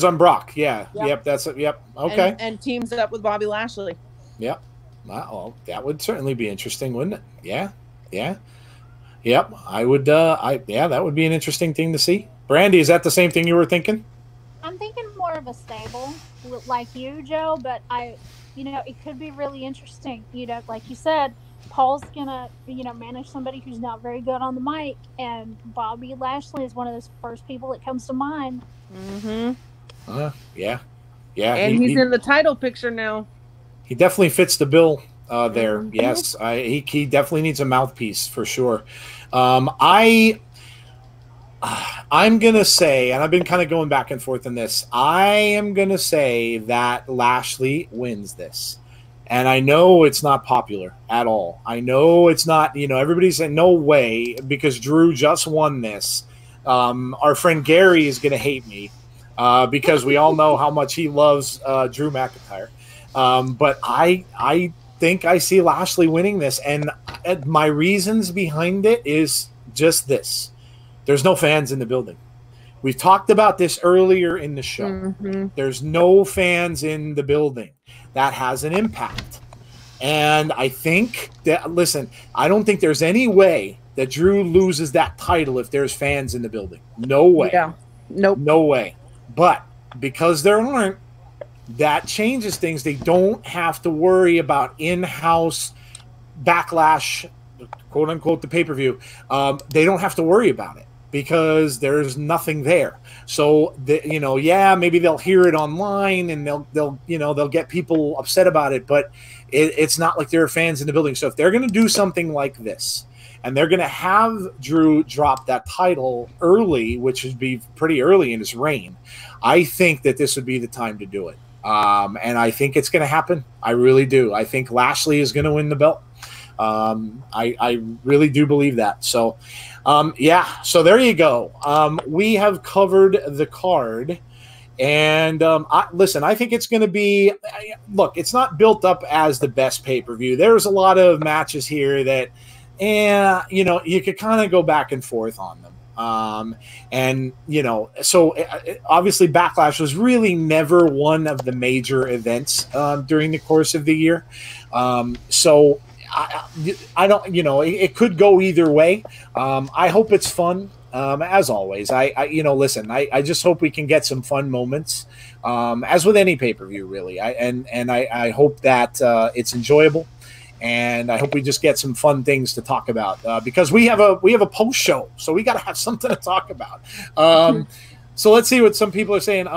S2: on Brock. Yeah. Yep. That's it. Yep. Okay.
S5: And teams up with Bobby Lashley.
S2: Yep. Well, that would certainly be interesting, wouldn't it? Yeah. Yeah. Yep. I would. That would be an interesting thing to see. Brandi, is that the same thing you were thinking?
S3: I'm thinking more of a stable, like you, Joe. But it could be really interesting. Like you said. Paul's gonna, manage somebody who's not very good on the mic, and Bobby Lashley is one of those first people that comes to mind.
S5: Mm-hmm.
S2: Yeah.
S5: And he's in the title picture now.
S2: He definitely fits the bill. there.
S5: Mhm.
S2: Yes, he definitely needs a mouthpiece for sure. I'm going to say, and I've been kind of going back and forth on this, I am going to say that Lashley wins this. And I know it's not popular at all. I know it's not, everybody's saying no way because Drew just won this. Our friend Gary is going to hate me because we all know how much he loves Drew McIntyre. But I think I see Lashley winning this. And my reasons behind it is just this. There's no fans in the building. We've talked about this earlier in the show.
S5: Mhm.
S2: There's no fans in the building. That has an impact. And I think that, listen, I don't think there's any way that Drew loses that title if there's fans in the building. No way.
S5: Yeah. Nope.
S2: No way. But because there aren't, that changes things. They don't have to worry about in-house Backlash, quote unquote, the pay-per-view. They don't have to worry about it because there's nothing there. So maybe they'll hear it online and they'll get people upset about it, but it's not like there are fans in the building. So if they're going to do something like this and they're going to have Drew drop that title early, which would be pretty early in his reign, I think that this would be the time to do it. And I think it's going to happen. I really do. I think Lashley is going to win the belt. I really do believe that. So, so there you go. We have covered the card. And listen, I think it's going to be – look, it's not built up as the best pay-per-view. There's a lot of matches here that, you could kind of go back and forth on them. So obviously Backlash was really never one of the major events during the course of the year. So I don't, it could go either way. I hope it's fun. As always, I just hope we can get some fun moments, as with any pay-per-view, really. I hope that it's enjoyable, and I hope we just get some fun things to talk about because we have a post show, so we got to have something to talk about. So let's see what some people are saying.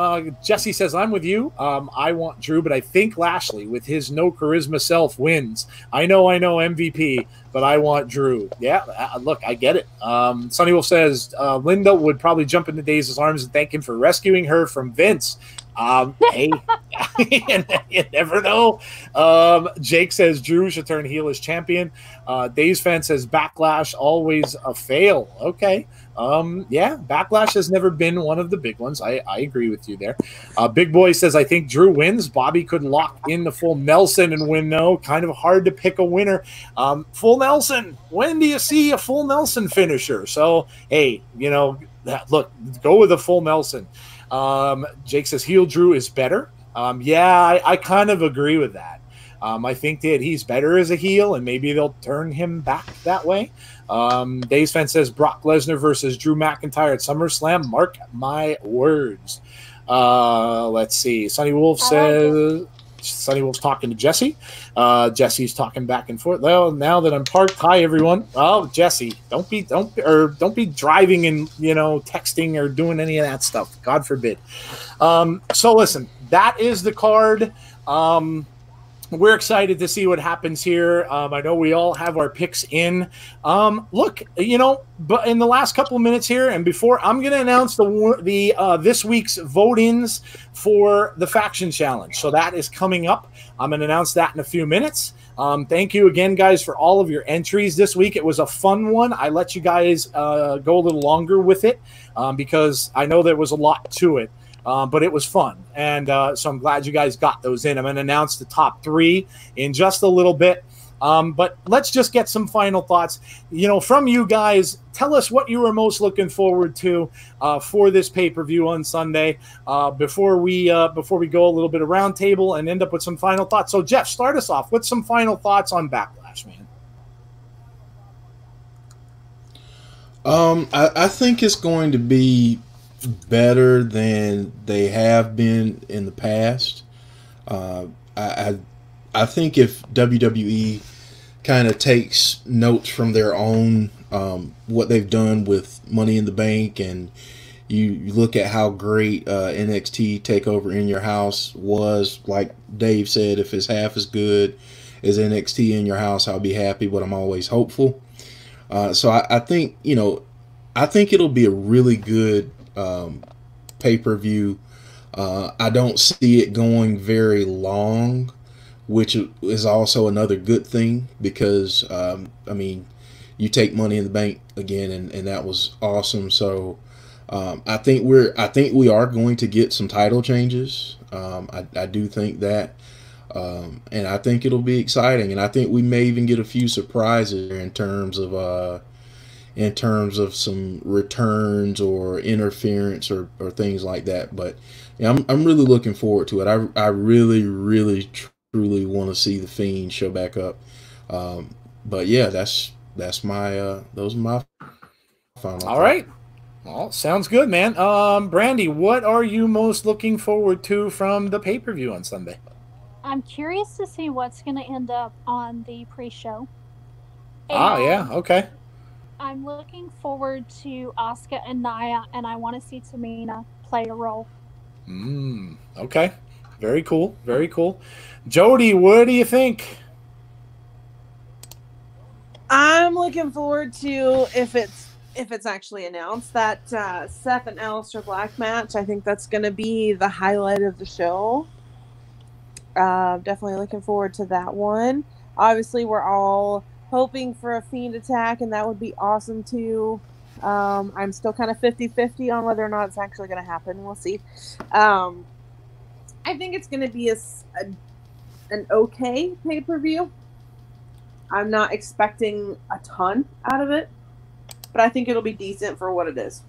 S2: Jesse says, I'm with you. I want Drew, but I think Lashley, with his no charisma self, wins. I know, MVP, but I want Drew. Yeah, look, I get it. Sonny Wolf says, Linda would probably jump into Daze's arms and thank him for rescuing her from Vince. Hey, you never know. Jake says Drew should turn heel as champion. Daze fan says Backlash always a fail. Okay. Backlash has never been one of the big ones. I agree with you there. Big Boy says, I think Drew wins. Bobby could lock in the full Nelson and win. No, kind of hard to pick a winner. Full Nelson. When do you see a full Nelson finisher? So, hey, look, go with a full Nelson. Jake says heel Drew is better. I kind of agree with that. I think that he's better as a heel, and maybe they'll turn him back that way. Days Fan says Brock Lesnar versus Drew McIntyre at SummerSlam. Mark my words. Let's see. Sonny Wolf says Sonny Wolf's talking to Jesse. Jesse's talking back and forth. Well, now that I'm parked, hi everyone. Oh, Jesse, don't be driving and texting or doing any of that stuff. God forbid. So listen, that is the card. We're excited to see what happens here. I know we all have our picks in. Look, but in the last couple of minutes here, and before I'm going to announce the this week's vote-ins for the Faction Challenge. So that is coming up. I'm going to announce that in a few minutes. Thank you again, guys, for all of your entries this week. It was a fun one. I let you guys go a little longer with it because I know there was a lot to it. But it was fun, and so I'm glad you guys got those in. I'm going to announce the top 3 in just a little bit, but let's just get some final thoughts. From you guys, tell us what you were most looking forward to for this pay-per-view on Sunday. Before we go a little bit of round table and end up with some final thoughts. So, Jeff, start us off with some final thoughts on Backlash, man.
S4: I think it's going to be better than they have been in the past. I think if WWE kind of takes notes from their own what they've done with Money in the Bank, and you look at how great NXT Takeover in Your House was, like Dave said, if it's half as good is NXT in your house, I'll be happy, but I'm always hopeful. So I think, you know, I think it'll be a really good pay-per-view. I don't see it going very long, which is also another good thing because, I mean, you take Money in the Bank again, and that was awesome. So I think we are going to get some title changes. I do think that, and I think it'll be exciting, and I think we may even get a few surprises in terms of some returns or interference or things like that. But yeah, I'm really looking forward to it. I really truly want to see the Fiend show back up. But yeah, that's my those are my final.
S2: All right. Well, sounds good, man. Brandi, what are you most looking forward to from the pay-per-view on Sunday?
S3: I'm curious to see what's going to end up on the pre-show.
S2: Yeah, okay.
S3: I'm looking forward to Asuka and Nia, and I want to see Tamina play a role.
S2: Okay. Very cool. Very cool. Jodie, what do you think?
S5: I'm looking forward to if it's actually announced that Seth and Alistair Black match. I think that's going to be the highlight of the show. Definitely looking forward to that one. Obviously, we're all hoping for a Fiend attack, and that would be awesome too. I'm still kind of 50-50 on whether or not it's actually going to happen. We'll see. I think it's going to be an okay pay-per-view. I'm not expecting a ton out of it, but I think it'll be decent for what it is.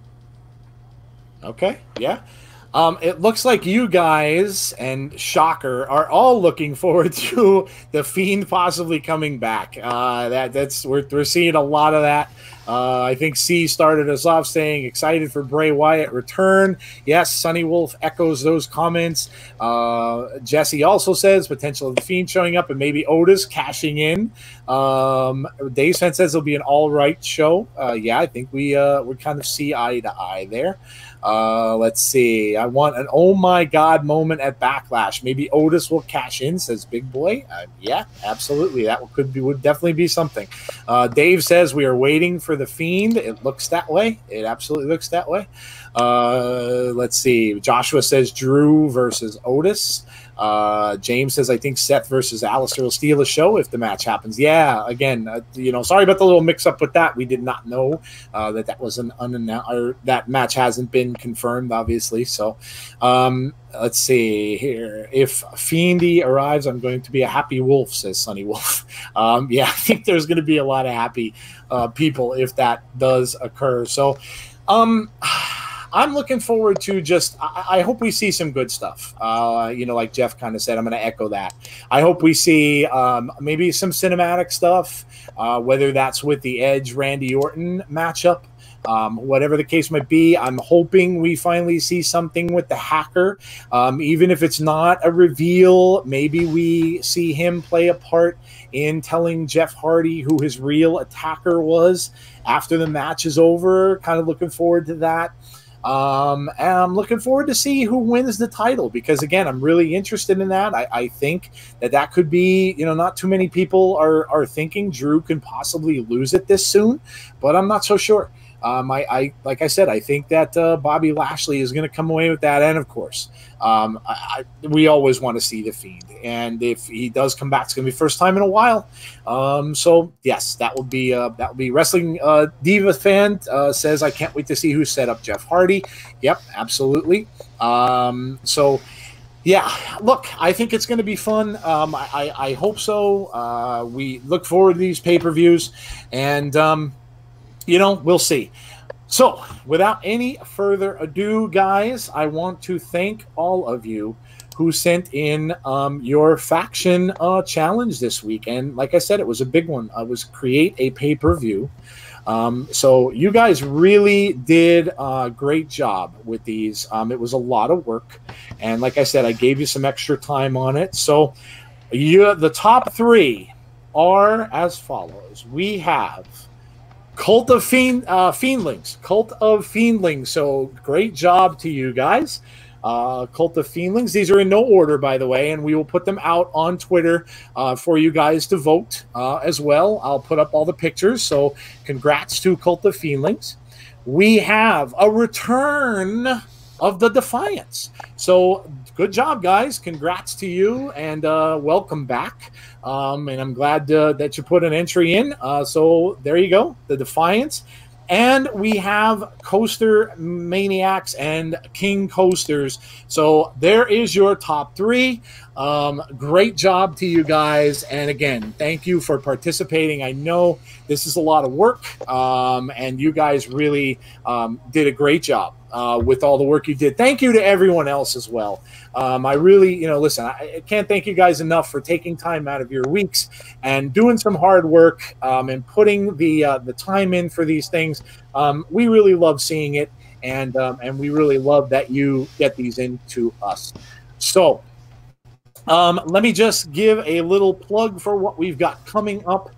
S2: Okay, yeah. It looks like you guys, and shocker, are all looking forward to the Fiend possibly coming back. We're seeing a lot of that. I think C started us off saying excited for Bray Wyatt return. Yes, Sunny Wolf echoes those comments. Jesse also says potential of the Fiend showing up and maybe Otis cashing in. Dave Sven says it'll be an all right show. Yeah, I think we kind of see eye to eye there. Let's see. I want an oh my god moment at Backlash. Maybe Otis will cash in, says Big Boy. Yeah, absolutely. That would definitely be something. Dave says we are waiting for the Fiend. It looks that way. It absolutely looks that way. Let's see. Joshua says Drew versus Otis. James says, I think Seth versus Alistair will steal a show if the match happens. Yeah, again, sorry about the little mix-up with that. We did not know that was an unannounced, or that match hasn't been confirmed, obviously. So, let's see here. If Fiendy arrives, I'm going to be a happy wolf, says Sunny Wolf. Yeah, I think there's going to be a lot of happy people if that does occur. So, I'm looking forward to I hope we see some good stuff. Like Jeff kind of said, I'm going to echo that. I hope we see maybe some cinematic stuff, whether that's with the Edge Randy Orton matchup, whatever the case might be. I'm hoping we finally see something with the Hacker. Even if it's not a reveal, maybe we see him play a part in telling Jeff Hardy who his real attacker was after the match is over. Kind of looking forward to that. And I'm looking forward to see who wins the title, because again, I'm really interested in that. I think that could be, not too many people are thinking Drew can possibly lose it this soon, but I'm not so sure. Like I said, I think that Bobby Lashley is going to come away with that, and of course, we always want to see the Fiend, and if he does come back, it's going to be first time in a while. So yes, that will be Wrestling Diva fan says I can't wait to see who set up Jeff Hardy. Yep, absolutely. So. Yeah, look, I think it's going to be fun. I hope so. We look forward to these pay-per-views, and we'll see. So, without any further ado, guys, I want to thank all of you who sent in your faction challenge this week. And like I said, it was a big one. I was create a pay-per-view. So you guys really did a great job with these. It was a lot of work. And like I said, I gave you some extra time on it. So the top three are as follows. We have Cult of Fiendlings. Cult of Fiendlings. So great job to you guys. Cult of Fiendlings. These are in no order, by the way, and we will put them out on Twitter for you guys to vote as well. I'll put up all the pictures, so congrats to Cult of Fiendlings. We have a return of the Defiance. So good job, guys. Congrats to you, and welcome back. And I'm glad that you put an entry in. So there you go, the Defiance. And we have Coaster Maniacs and King Coasters. So there is your top three. Great job to you guys. And again, thank you for participating. I know this is a lot of work, and you guys really did a great job with all the work you did. Thank you to everyone else as well. I really, listen, I can't thank you guys enough for taking time out of your weeks and doing some hard work and putting the time in for these things. We really love seeing it, and we really love that you get these into us. So let me just give a little plug for what we've got coming up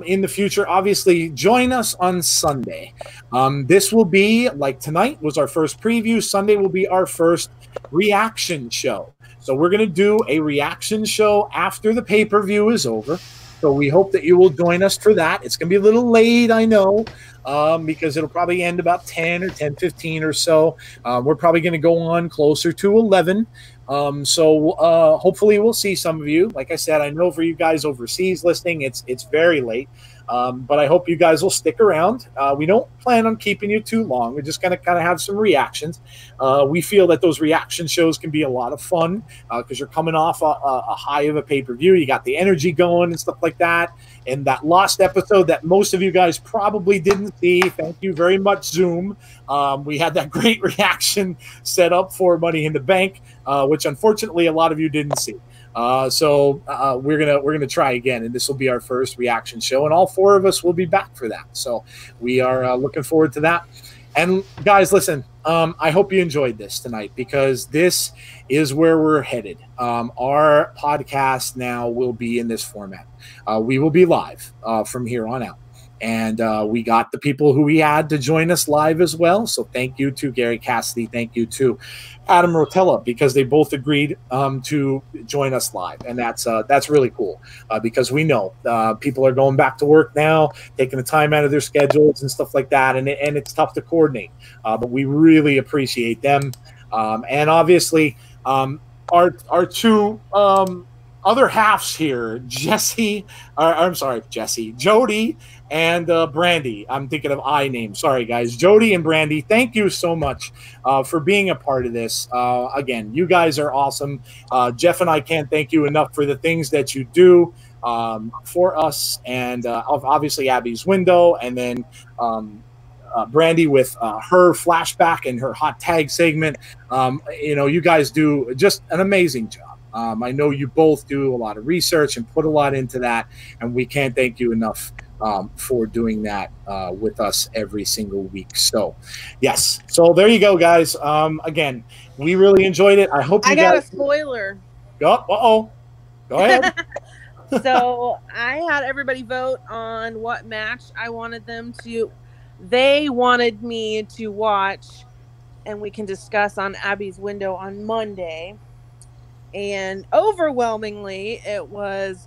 S2: in the future. Obviously, join us on Sunday. This will be, like tonight was our first preview. Sunday will be our first reaction show. So we're going to do a reaction show after the pay-per-view is over. So we hope that you will join us for that. It's going to be a little late, I know, because it'll probably end about 10 or 10:15 or so. We're probably going to go on closer to 11. So hopefully we'll see some of you. Like I said, I know for you guys overseas listening, it's very late. But I hope you guys will stick around. We don't plan on keeping you too long. We're just going to kind of have some reactions. We feel that those reaction shows can be a lot of fun because you're coming off a high of a pay-per-view. You got the energy going and stuff like that. And that lost episode that most of you guys probably didn't see. Thank you very much, Zoom. We had that great reaction set up for Money in the Bank, which unfortunately a lot of you didn't see. So we're gonna try again, and this will be our first reaction show, and all four of us will be back for that. So we are looking forward to that. And guys, listen, I hope you enjoyed this tonight, because this is where we're headed. Our podcast now will be in this format. We will be live from here on out. And we got the people who we had to join us live as well. So thank you to Gary Cassidy. Thank you to Adam Rotella, because they both agreed to join us live. And that's really cool because we know people are going back to work now, taking the time out of their schedules and stuff like that. And it's tough to coordinate. But we really appreciate them. And obviously our two other halves here, Jodie and Brandi. I'm thinking of names. Sorry, guys. Jodie and Brandi, thank you so much for being a part of this. Again, you guys are awesome. Jeff and I can't thank you enough for the things that you do for us, and obviously Abby's Window, and then Brandi with her flashback and her hot tag segment. You guys do just an amazing job. I know you both do a lot of research and put a lot into that, and we can't thank you enough for doing that with us every single week. So, yes. So there you go, guys. Again, we really enjoyed it. I hope you
S5: got
S2: guys...
S5: a spoiler.
S2: Go ahead.
S5: So I had everybody vote on what match I wanted them to. They wanted me to watch, and we can discuss on Abby's Window on Monday. And overwhelmingly, it was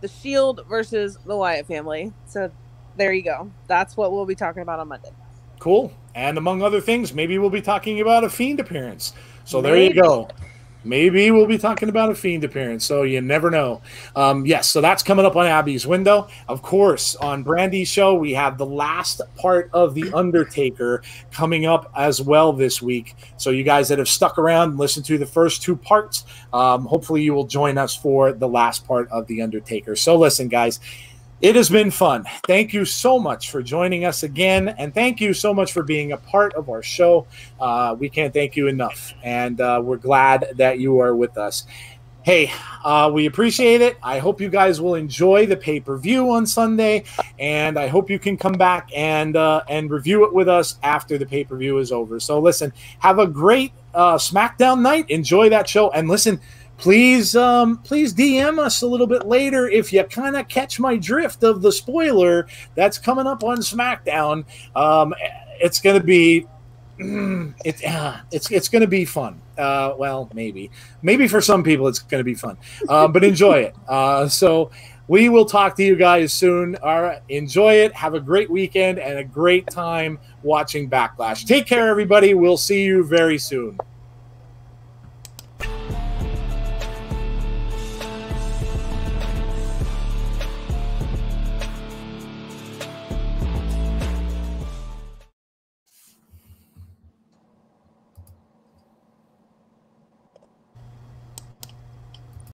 S5: the Shield versus the Wyatt family. So there you go. That's what we'll be talking about on Monday.
S2: Cool. And among other things, maybe we'll be talking about a Fiend appearance. So there you go. Maybe we'll be talking about a Fiend appearance, so you never know. Yes, so that's coming up on Abby's Window. Of course, on Brandi's show, we have the last part of The Undertaker coming up as well this week. So you guys that have stuck around and listened to the first two parts, hopefully you will join us for the last part of The Undertaker. So listen, guys, it has been fun. Thank you so much for joining us again, and thank you so much for being a part of our show. We can't thank you enough, and we're glad that you are with us. Hey, we appreciate it. I hope you guys will enjoy the pay-per-view on Sunday, and I hope you can come back and review it with us after the pay-per-view is over. So listen, have a great SmackDown night. Enjoy that show, and listen, please DM us a little bit later if you kind of catch my drift of the spoiler that's coming up on SmackDown. It's going to be it's going to be fun. Well, maybe for some people it's going to be fun, but enjoy it. So we will talk to you guys soon. All right, enjoy it. Have a great weekend and a great time watching Backlash. Take care, everybody. We'll see you very soon.